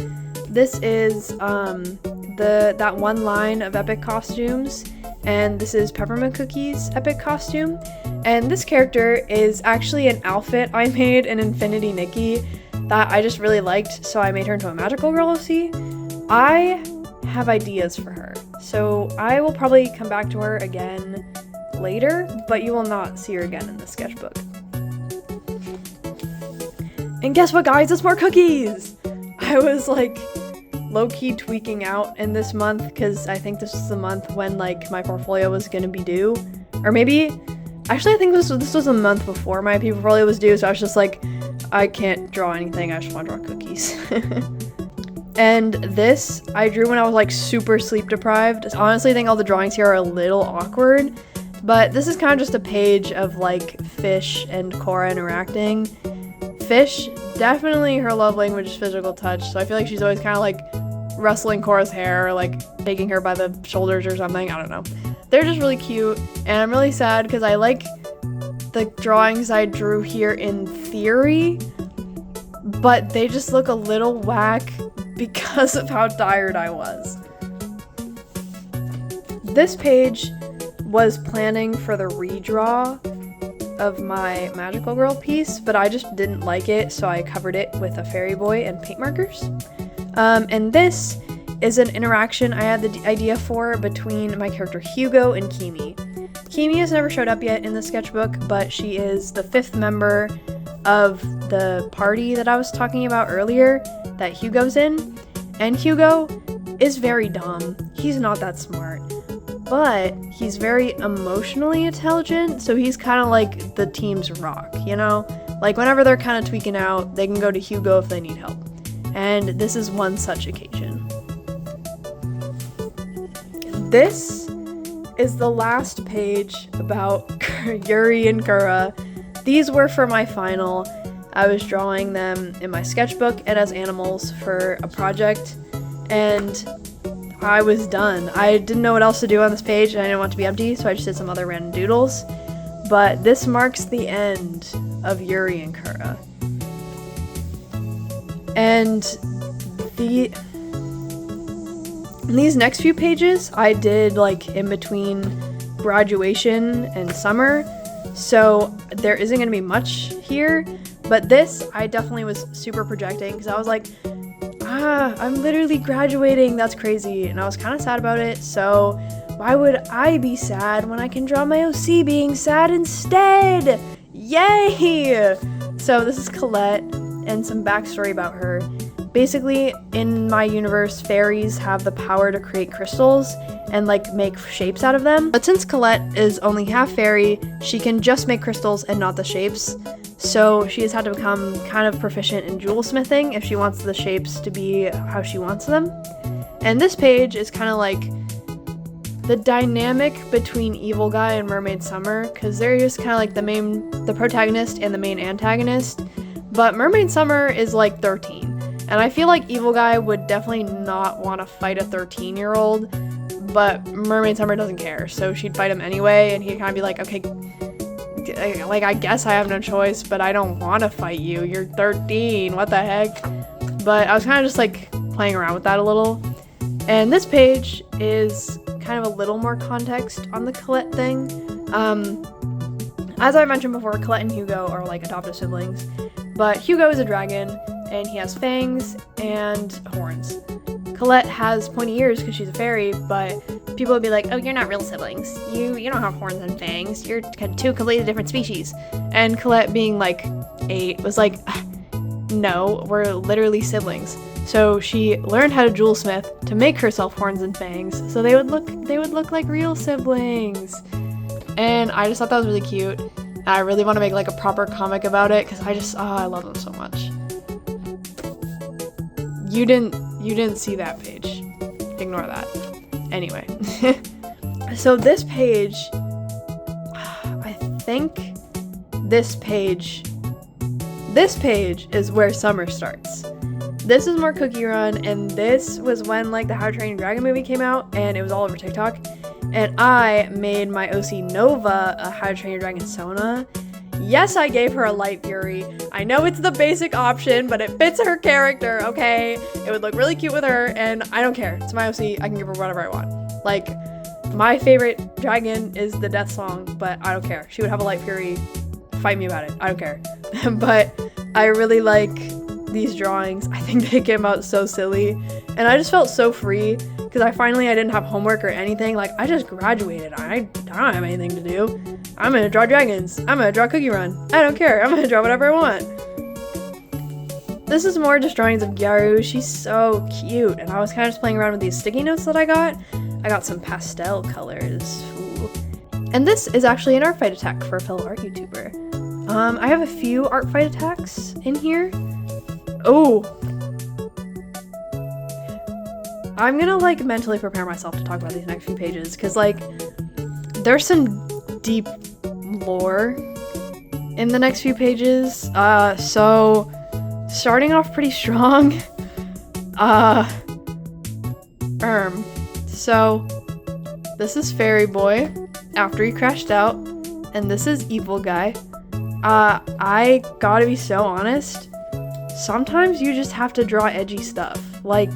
This is that one line of epic costumes, and this is Peppermint Cookie's epic costume. And this character is actually an outfit I made in Infinity Nikki that I just really liked, so I made her into a magical girl OC. I have ideas for her, so I will probably come back to her again later, but you will not see her again in the sketchbook. And guess what, guys? It's more cookies! I was like low-key tweaking out in this month because I think this was the month when like my portfolio was gonna be due, or maybe actually I think this was a month before my AP portfolio was due, so I was just like, I can't draw anything, I just want to draw cookies. And this I drew when I was like super sleep deprived. I honestly think all the drawings here are a little awkward, but this is kind of just a page of like Fish and Cora interacting. Fish, definitely her love language is physical touch, so I feel like she's always kind of like wrestling Cora's hair, or like taking her by the shoulders or something, I don't know. They're just really cute, and I'm really sad because I like the drawings I drew here in theory, but they just look a little whack because of how tired I was. This page was planning for the redraw of my magical girl piece, but I just didn't like it, so I covered it with a fairy boy and paint markers. And this is an interaction I had the idea for between my character Hugo and Kimi. Kimi has never showed up yet in the sketchbook, but she is the 5th member of the party that I was talking about earlier that Hugo's in. And Hugo is very dumb. He's not that smart, but he's very emotionally intelligent, so he's kind of like the team's rock, you know? Like whenever they're kind of tweaking out, they can go to Hugo if they need help. And this is one such occasion. This is the last page about Yuri and Kura. These were for my final. I was drawing them in my sketchbook and as animals for a project, and I was done. I didn't know what else to do on this page, and I didn't want it to be empty, so I just did some other random doodles. But this marks the end of Yuri and Kura. And these next few pages I did like in between graduation and summer, so there isn't going to be much here, but this I definitely was super projecting because I was like, I'm literally graduating, that's crazy, and I was kind of sad about it, so why would I be sad when I can draw my OC being sad instead? Yay! So this is Colette and some backstory about her. Basically, in my universe, fairies have the power to create crystals and like make shapes out of them. But since Colette is only half fairy, she can just make crystals and not the shapes. So she has had to become kind of proficient in jewel smithing if she wants the shapes to be how she wants them. And this page is kind of like the dynamic between Evil Guy and Mermaid Summer, because they're just kind of like the protagonist and the main antagonist, but Mermaid Summer is like 13, and I feel like Evil Guy would definitely not want to fight a 13-year-old, but Mermaid Summer doesn't care, so she'd fight him anyway, and he'd kind of be like, okay, like, I guess I have no choice, but I don't want to fight you, you're 13, what the heck. But I was kind of just like playing around with that a little, and this page is kind of a little more context on the Colette thing. As I mentioned before, Colette and Hugo are like adopted siblings, but Hugo is a dragon, and he has fangs and horns. Colette has pointy ears because she's a fairy, but people would be like, oh, you're not real siblings. You don't have horns and fangs. You're two completely different species. And Colette, being like 8, was like, no, we're literally siblings. So she learned how to jewelsmith to make herself horns and fangs, so they would look like real siblings. And I just thought that was really cute. And I really want to make like a proper comic about it because I love them so much. You didn't see that page. Ignore that. Anyway. So this page, I think this page is where summer starts. This is more Cookie Run, and this was when like the How to Train Your Dragon movie came out, and it was all over TikTok. And I made my OC Nova a How to Train Your Dragon Sona. Yes, I gave her a Light Fury. I know it's the basic option, but it fits her character, okay? It would look really cute with her, and I don't care. It's my OC, I can give her whatever I want. Like, my favorite dragon is the Death Song, but I don't care. She would have a Light Fury. Fight me about it. I don't care. But I really like these drawings. I think they came out so silly, and I just felt so free because I didn't have homework or anything. Like, I just graduated. I don't have anything to do. I'm gonna draw dragons. I'm gonna draw Cookie Run. I don't care. I'm gonna draw whatever I want. This is more just drawings of Gyaru. She's so cute, and I was kind of just playing around with these sticky notes that I got. I got some pastel colors. Ooh. And this is actually an art fight attack for a fellow art YouTuber. I have a few art fight attacks in here. Oh, I'm gonna like mentally prepare myself to talk about these next few pages because like there's some deep lore in the next few pages. So starting off pretty strong. So this is Fairy Boy after he crashed out, and this is Evil Guy. I gotta be so honest. Sometimes you just have to draw edgy stuff. Like,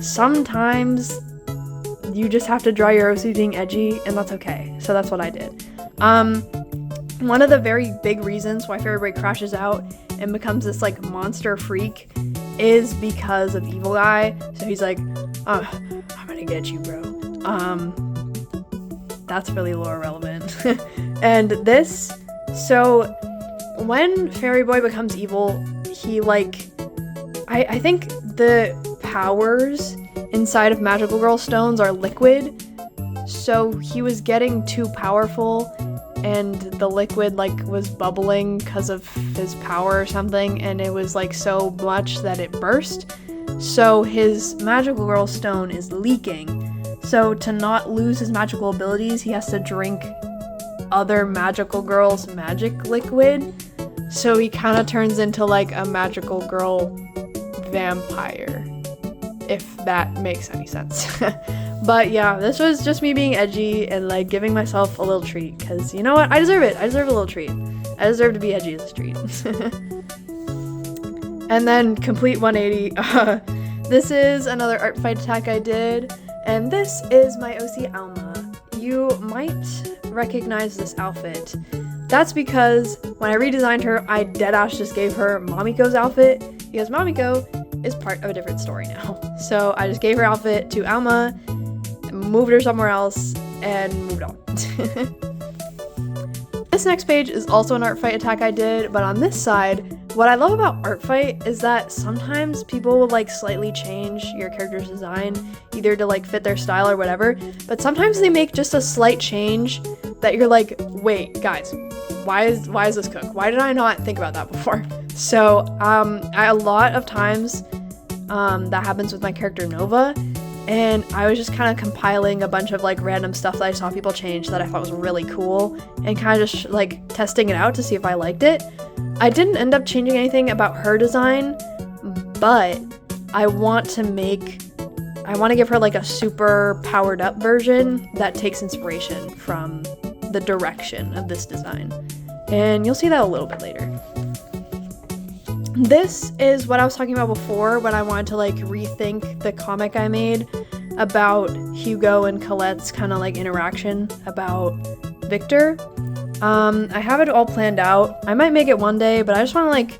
sometimes you just have to draw your OC being edgy, and that's okay. So that's what I did. One of the very big reasons why Fairy Boy crashes out and becomes this, like, monster freak is because of Evil Guy. So he's like, I'm gonna get you, bro. That's really lore relevant. And this, so when Fairy Boy becomes evil, he like, I think the powers inside of Magical Girl stones are liquid, so he was getting too powerful, and the liquid like was bubbling because of his power or something, and it was like so much that it burst, so his Magical Girl stone is leaking. So to not lose his magical abilities, he has to drink other Magical Girl's magic liquid. So he kind of turns into like a Magical Girl vampire, if that makes any sense. But yeah, this was just me being edgy and like giving myself a little treat, because you know what? I deserve it. I deserve a little treat. I deserve to be edgy as a treat. And then complete 180. This is another art fight attack I did, and this is my OC Alma. You might recognize this outfit. That's because when I redesigned her, I deadass just gave her Mamiko's outfit, because Mamiko is part of a different story now. So I just gave her outfit to Alma, moved her somewhere else, and moved on. This next page is also an art fight attack I did, but on this side, what I love about art fight is that sometimes people will like slightly change your character's design, either to like fit their style or whatever, but sometimes they make just a slight change that you're like, wait, guys, why is this Cook? Why did I not think about that before? So a lot of times that happens with my character Nova, and I was just kind of compiling a bunch of like random stuff that I saw people change that I thought was really cool, and kind of just like testing it out to see if I liked it. I didn't end up changing anything about her design, but I want to give her like a super powered up version that takes inspiration from the direction of this design. And you'll see that a little bit later. This is what I was talking about before when I wanted to like rethink the comic I made about Hugo and Colette's kind of like interaction about Victor. I have it all planned out. I might make it one day, but I just want to like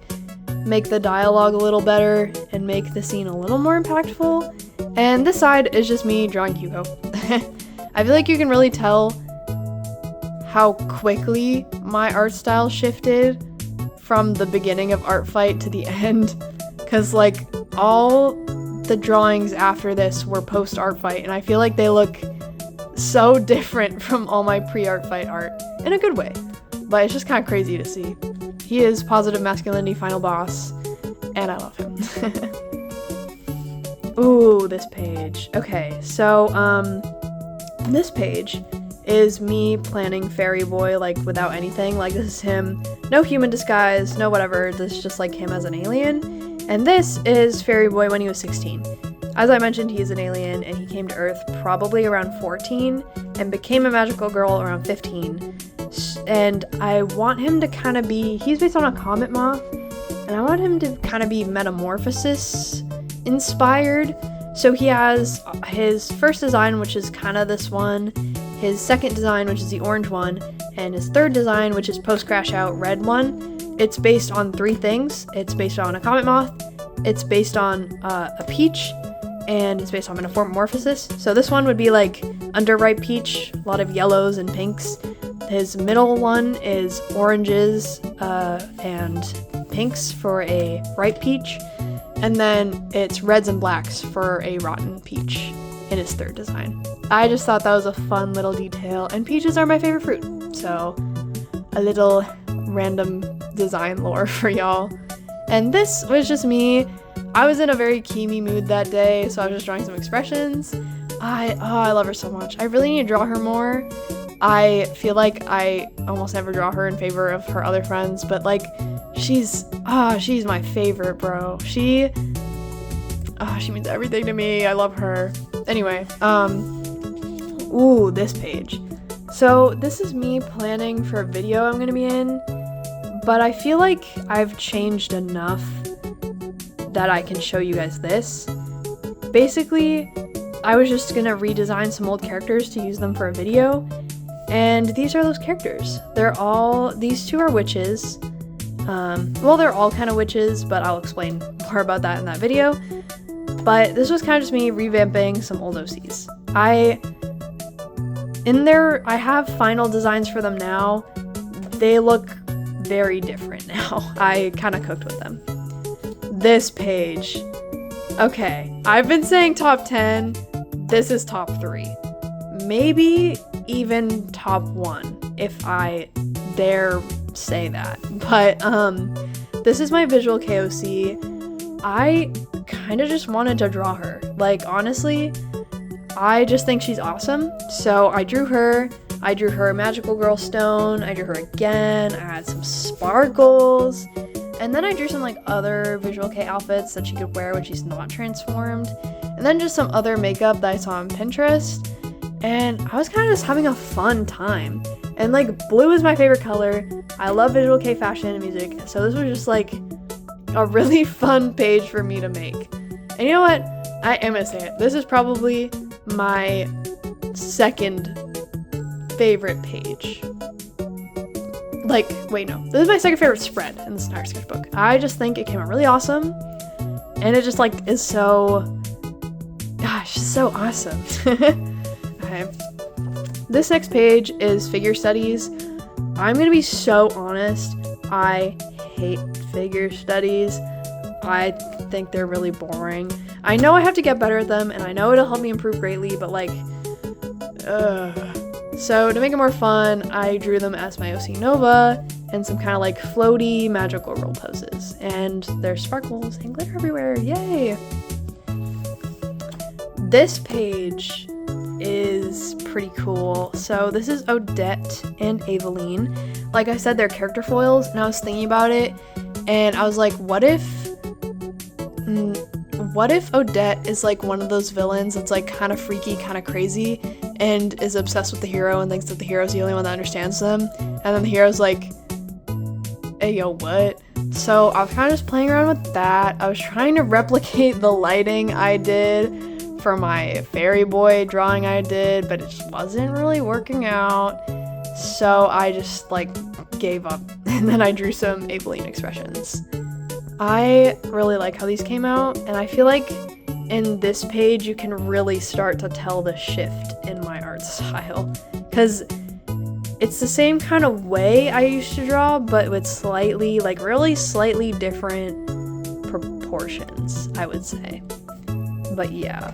make the dialogue a little better and make the scene a little more impactful. And this side is just me drawing Hugo. I feel like you can really tell how quickly my art style shifted from the beginning of Artfight to the end, because like all the drawings after this were post Artfight, and I feel like they look so different from all my pre-Artfight art in a good way, but it's just kind of crazy to see. He is positive masculinity final boss, and I love him. Ooh, this page. Okay, so this page is me planning Fairy Boy like without anything. Like this is him, no human disguise, no whatever. This is just like him as an alien. And this is Fairy Boy when he was 16. As I mentioned, he is an alien and he came to Earth probably around 14 and became a magical girl around 15. And I want him to kind of be, he's based on a comet moth, and I want him to kind of be Metamorphosis inspired. So he has his first design, which is kind of this one, his second design, which is the orange one, and his third design, which is post-crash out red one. It's based on 3 things. It's based on a comet moth, it's based on a peach, and it's based on Metamorphosis. So this one would be like underripe peach, a lot of yellows and pinks. His middle one is oranges and pinks for a ripe peach, and then it's reds and blacks for a rotten peach in his third design. I just thought that was a fun little detail, and peaches are my favorite fruit, so a little random design lore for y'all. And this was just me. I was in a very Kimi mood that day, so I was just drawing some expressions. I love her so much. I really need to draw her more. I feel like I almost never draw her in favor of her other friends, but like she's my favorite, bro. She means everything to me. I love her. Anyway, ooh, this page. So this is me planning for a video I'm gonna be in, but I feel like I've changed enough that I can show you guys this. Basically, I was just gonna redesign some old characters to use them for a video, and these are those characters. These 2 are witches. Well, they're all kind of witches, but I'll explain more about that in that video. But this was kind of just me revamping some old OCs. I have final designs for them now. They look very different now. I kind of cooked with them. This page. Okay, I've been saying top 10. This is top 3. Maybe even top 1, if I dare say that. But this is my visual KOC. I kind of just wanted to draw her. Like, honestly, I just think she's awesome. So I drew her a magical girl stone, I drew her again, I had some sparkles, and then I drew some like other visual K outfits that she could wear when she's not transformed, and then just some other makeup that I saw on Pinterest, and I was kind of just having a fun time. And like, blue is my favorite color. I love visual K fashion and music, so this was just like a really fun page for me to make. And you know what? I am gonna say it. This is probably my second favorite page. Like, wait, no. This is my second favorite spread in this entire sketchbook. I just think it came out really awesome. And it just like is so, gosh, so awesome. Okay. This next page is figure studies. I'm gonna be so honest. I hate figure studies. I think they're really boring. I know I have to get better at them, and I know it'll help me improve greatly, but like, So to make it more fun, I drew them as my OC Nova and some kind of like floaty magical roll poses. And there's sparkles and glitter everywhere, yay! this page is pretty cool. So this is Odette and Aveline. Like I said, they're character foils, and I was thinking about it, and I was like, what if Odette is like one of those villains that's like kind of freaky, kind of crazy, and is obsessed with the hero and thinks that the hero's the only one that understands them, and then the hero's like, hey, yo, what? So I was kind of just playing around with that. I was trying to replicate the lighting I did for my fairy boy drawing I did, but it just wasn't really working out. So I just like gave up, and then I drew some Aveline expressions. I really like how these came out, and I feel like in this page you can really start to tell the shift in my art style, because it's the same kind of way I used to draw, but with slightly, like really slightly different proportions, I would say. But yeah.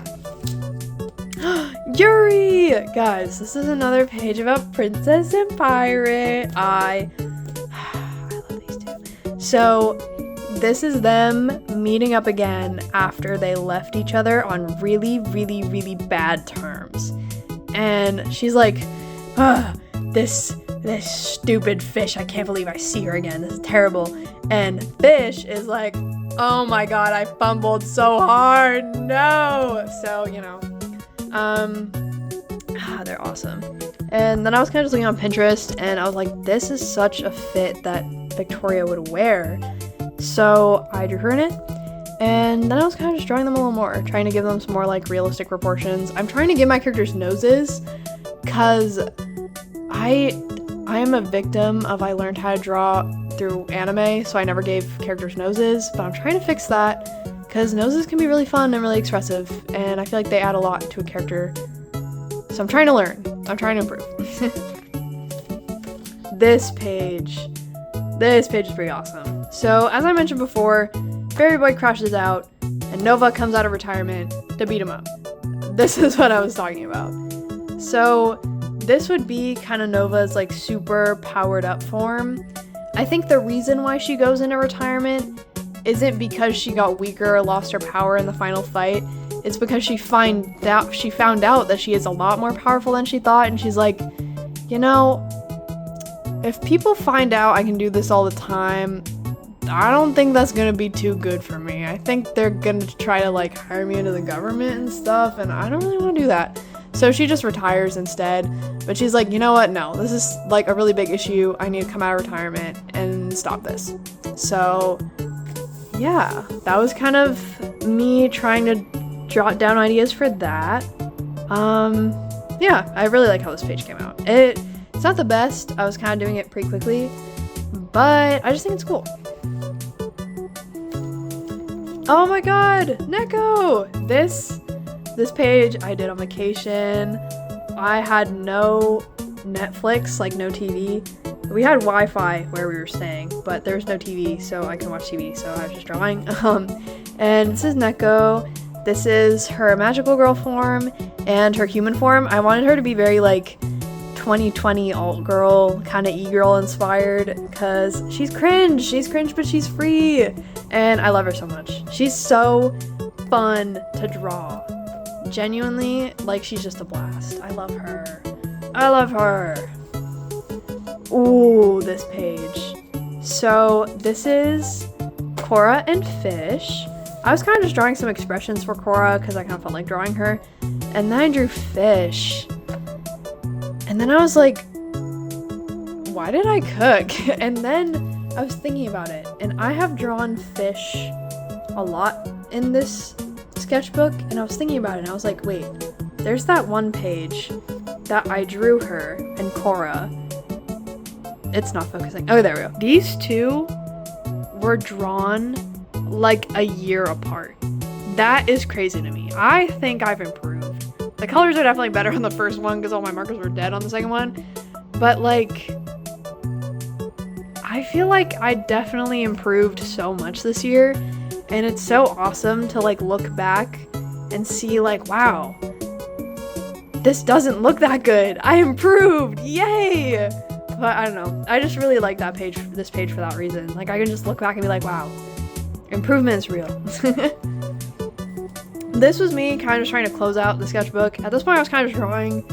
Yuri! Guys, this is another page about Princess and Pirate. I love these two. So, this is them meeting up again after they left each other on really, really, really bad terms. And she's like, this stupid fish, I can't believe I see her again. This is terrible. And Fish is like, oh my god, I fumbled so hard. No! So, you know, they're awesome. And then I was kind of just looking on Pinterest, and I was like, this is such a fit that Victoria would wear. So I drew her in it, and then I was kind of just drawing them a little more, trying to give them some more like realistic proportions. I'm trying to give my characters noses, because I am a victim of I learned how to draw through anime, so I never gave characters noses, but I'm trying to fix that, because noses can be really fun and really expressive, and I feel like they add a lot to a character. So I'm trying to learn. I'm trying to improve. This page is pretty awesome. So, as I mentioned before, Fairy Boy crashes out, and Nova comes out of retirement to beat him up. This is what I was talking about. So, this would be kind of Nova's like super powered up form. I think the reason why she goes into retirement isn't because she got weaker or lost her power in the final fight. It's because she found out that she is a lot more powerful than she thought, and she's like, you know, if people find out I can do this all the time, I don't think that's gonna be too good for me. I think they're gonna try to like hire me into the government and stuff, and I don't really want to do that. So she just retires instead, but she's like, you know what, no, this is like a really big issue. I need to come out of retirement and stop this. So yeah, that was kind of me trying to jot down ideas for that. Yeah, I really like how this page came out. It's not the best. I was kind of doing it pretty quickly, but I just think it's cool. Oh my god, Neko! This page I did on vacation. I had no Netflix, like no TV. We had Wi-Fi where we were staying, but there's no TV, so I can watch TV, so I was just drawing. And this is Neko. This is her magical girl form and her human form. I wanted her to be very like 2020 alt girl, kind of e-girl inspired, because she's cringe, but she's free, and I love her so much. She's so fun to draw. Genuinely, like, she's just a blast. I love her. Ooh, this page. So this is Cora and Fish. I was kind of just drawing some expressions for Cora because I kind of felt like drawing her, and then I drew Fish. And then I was like, why did I cook? And then I was thinking about it, and I have drawn Fish a lot in this sketchbook, and I was thinking about it, and I was like, wait, there's that one page that I drew her and Cora. It's not focusing. Oh, there we go. These two were drawn like a year apart. That is crazy to me. I think I've improved. The colors are definitely better on the first one because all my markers were dead on the second one. But like, I feel like I definitely improved so much this year. And it's so awesome to like look back and see like, wow, this doesn't look that good. I improved. Yay! But I don't know. I just really like this page for that reason. Like, I can just look back and be like, wow, improvement is real. this was me kind of trying to close out the sketchbook. At this point, I was kind of drawing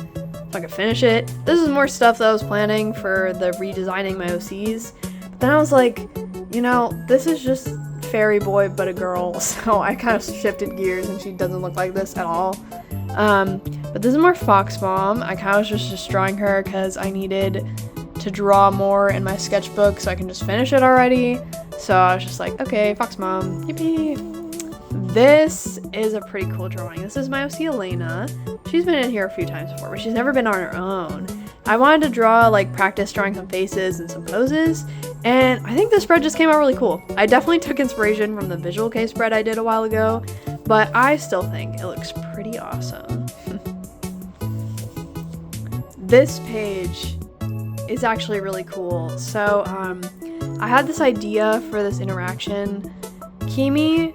so I could finish it. This is more stuff that I was planning for the redesigning my OCs. But then I was like, you know, this is just fairy boy but a girl, so I kind of shifted gears and she doesn't look like this at all. But this is more Fox Mom. I kind of was just drawing her because I needed to draw more in my sketchbook so I can just finish it already. So I was just like, okay, Fox Mom, yippee. This is a pretty cool drawing. This is my OC Elena. She's been in here a few times before, but she's never been on her own. I wanted to draw, like, practice drawing some faces and some poses, and I think this spread just came out really cool. I definitely took inspiration from the visual case spread I did a while ago, but I still think it looks pretty awesome. This page is actually really cool. So, I had this idea for this interaction. Kimi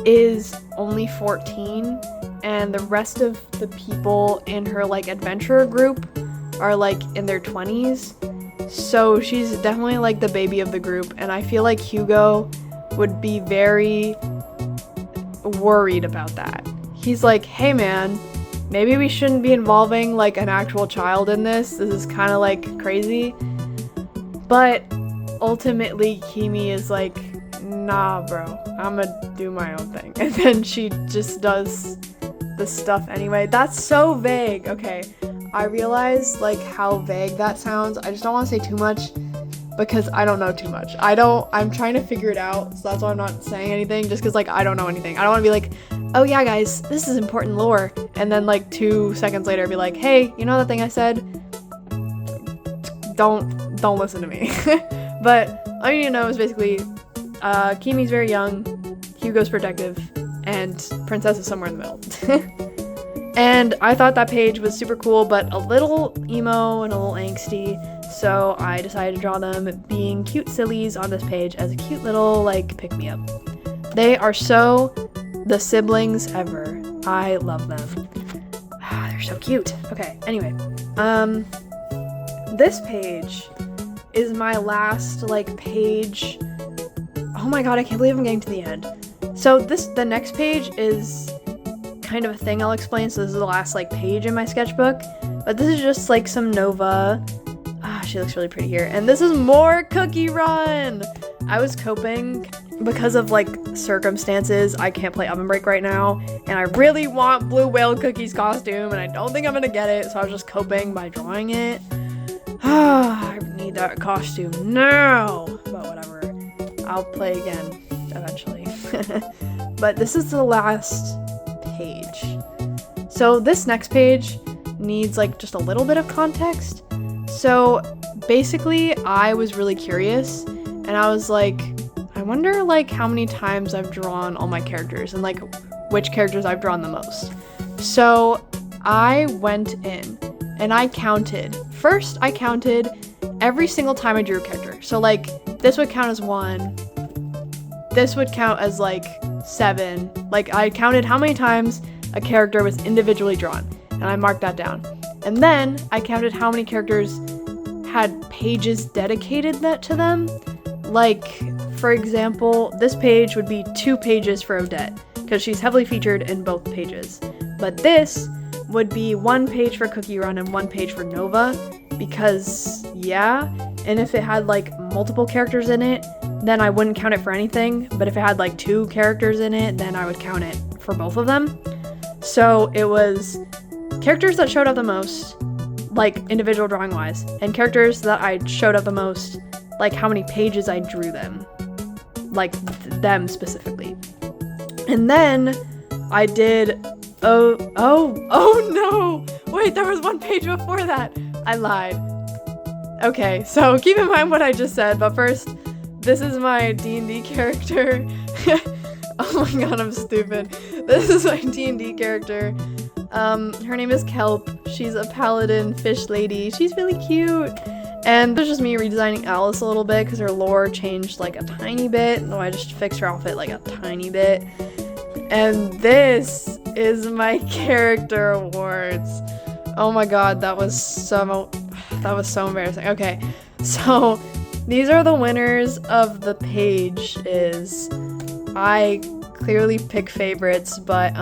is only 14, and the rest of the people in her, like, adventurer group are, like, in their 20s. So she's definitely, like, the baby of the group, and I feel like Hugo would be very worried about that. He's like, hey man, maybe we shouldn't be involving, like, an actual child in this. This is kind of, like, crazy. But ultimately, Kimi is like, nah, bro, I'm gonna do my own thing. And then she just does the stuff anyway. That's so vague. Okay, I realize, like, how vague that sounds. I just don't want to say too much because I don't know too much. I'm trying to figure it out, so that's why I'm not saying anything, just because, like, I don't know anything. I don't want to be like, oh yeah, guys, this is important lore, and then, like, 2 seconds later be like, hey, you know that thing I said? Don't listen to me. But all you need to know is basically, Kimi's very young, Hugo's protective, and Princess is somewhere in the middle. And I thought that page was super cool, but a little emo and a little angsty, so I decided to draw them being cute sillies on this page as a cute little, like, pick-me-up. They are so the siblings ever. I love them. They're so cute. Okay, anyway. This page is my last, like, page. Oh my god, I can't believe I'm getting to the end. So the next page is kind of a thing I'll explain, so this is the last, like, page in my sketchbook. But this is just, like, some Nova. She looks really pretty here. And this is more Cookie Run! I was coping because of, like, circumstances. I can't play Oven Break right now, and I really want Blue Whale Cookie's costume, and I don't think I'm gonna get it, so I was just coping by drawing it. I need that costume now! But whatever. I'll play again eventually. But this is the last page. So this next page needs, like, just a little bit of context. So basically, I was really curious, and I was like, I wonder, like, how many times I've drawn all my characters and, like, which characters I've drawn the most. So I went in and I counted. First, I counted every single time I drew a character. So, like, this would count as 1. This would count as, like, 7. Like, I counted how many times a character was individually drawn, and I marked that down. And then I counted how many characters had pages dedicated to them. Like, for example, this page would be 2 pages for Odette, because she's heavily featured in both pages. But this would be 1 page for Cookie Run and 1 page for Nova, because, yeah. And if it had, like, multiple characters in it, then I wouldn't count it for anything. But if it had, like, 2 characters in it, then I would count it for both of them. So it was characters that showed up the most, like, individual drawing wise, and characters that I showed up the most, like, how many pages I drew them, like, them specifically. And then I did, oh no, wait, there was 1 page before that. I lied. Okay, so keep in mind what I just said, but first, this is my D&D character. Oh my god, I'm stupid. This is my D&D character. Her name is Kelp. She's a paladin fish lady. She's really cute. And there's just me redesigning Alice a little bit because her lore changed, like, a tiny bit. No, I just fixed her outfit, like, a tiny bit. And this is my character awards. Oh my god, that was so embarrassing. Okay, so these are the winners of the page. I clearly pick favorites, but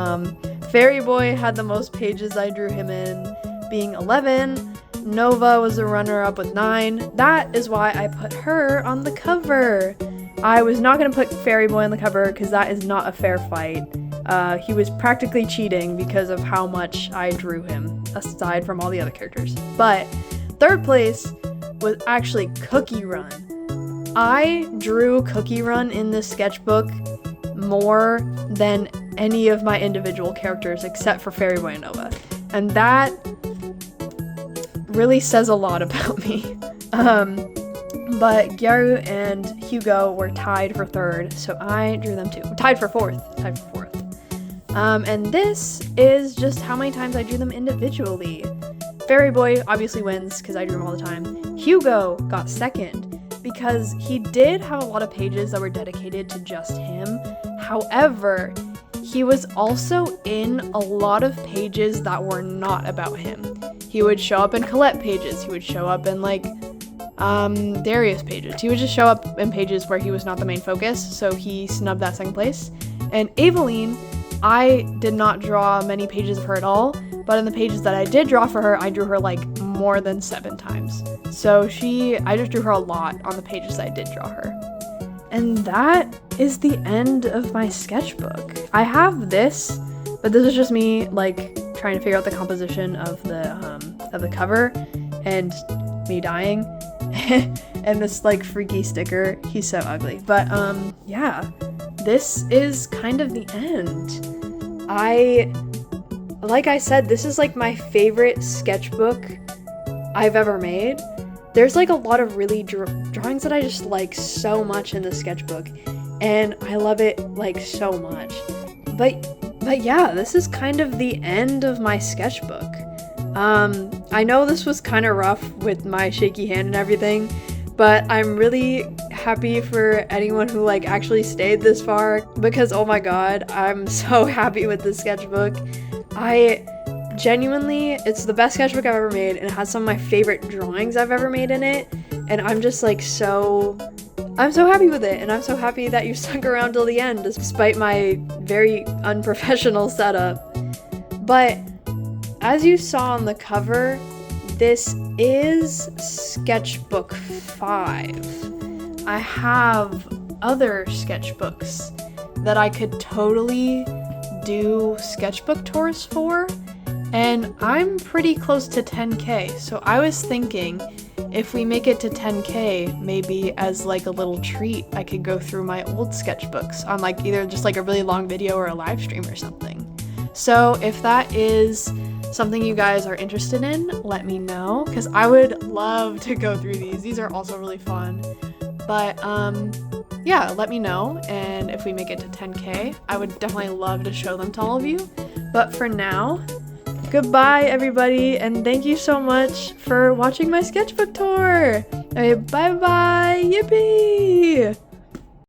Fairy Boy had the most pages I drew him in, being 11. Nova was a runner-up with 9. That is why I put her on the cover. I was not going to put Fairy Boy on the cover because that is not a fair fight. He was practically cheating because of how much I drew him, aside from all the other characters. But third place was actually Cookie Run. I drew Cookie Run in this sketchbook more than any of my individual characters except for Fairy Boy and Nova. And that really says a lot about me. But Gyaru and Hugo were tied for third, so I drew them too. Tied for fourth. And this is just how many times I drew them individually. Fairy Boy obviously wins because I drew him all the time. Hugo got second because he did have a lot of pages that were dedicated to just him. However, he was also in a lot of pages that were not about him. He would show up in Colette pages. He would show up in like Darius pages. He would just show up in pages where he was not the main focus, so he snubbed that second place. And Aveline, I did not draw many pages of her at all, but in the pages that I did draw for her, I drew her like more than 7 times. So I just drew her a lot on the pages that I did draw her. And that is the end of my sketchbook. I have this, but this is just me like trying to figure out the composition of the cover and me dying. And this like freaky sticker, he's so ugly. But yeah, this is kind of the end. Like I said, this is like my favorite sketchbook I've ever made. There's like a lot of really drawings that I just like so much in the sketchbook, and I love it like so much. But yeah, this is kind of the end of my sketchbook. I know this was kind of rough with my shaky hand and everything, but I'm really happy for anyone who like actually stayed this far, because oh my god, I'm so happy with this sketchbook. Genuinely, it's the best sketchbook I've ever made, and it has some of my favorite drawings I've ever made in it, and I'm just like I'm so happy with it, and I'm so happy that you stuck around till the end despite my very unprofessional setup. But as you saw on the cover, this is Sketchbook 5. I have other sketchbooks that I could totally do sketchbook tours for, and I'm pretty close to 10k, so I was thinking if we make it to 10k, maybe as like a little treat, I could go through my old sketchbooks on like either just like a really long video or a live stream or something. So if that is something you guys are interested in, let me know, because I would love to go through these. These are also really fun. But yeah, let me know, and if we make it to 10k, I would definitely love to show them to all of you. But for now, goodbye everybody, and thank you so much for watching my sketchbook tour. Okay, bye bye, yippee!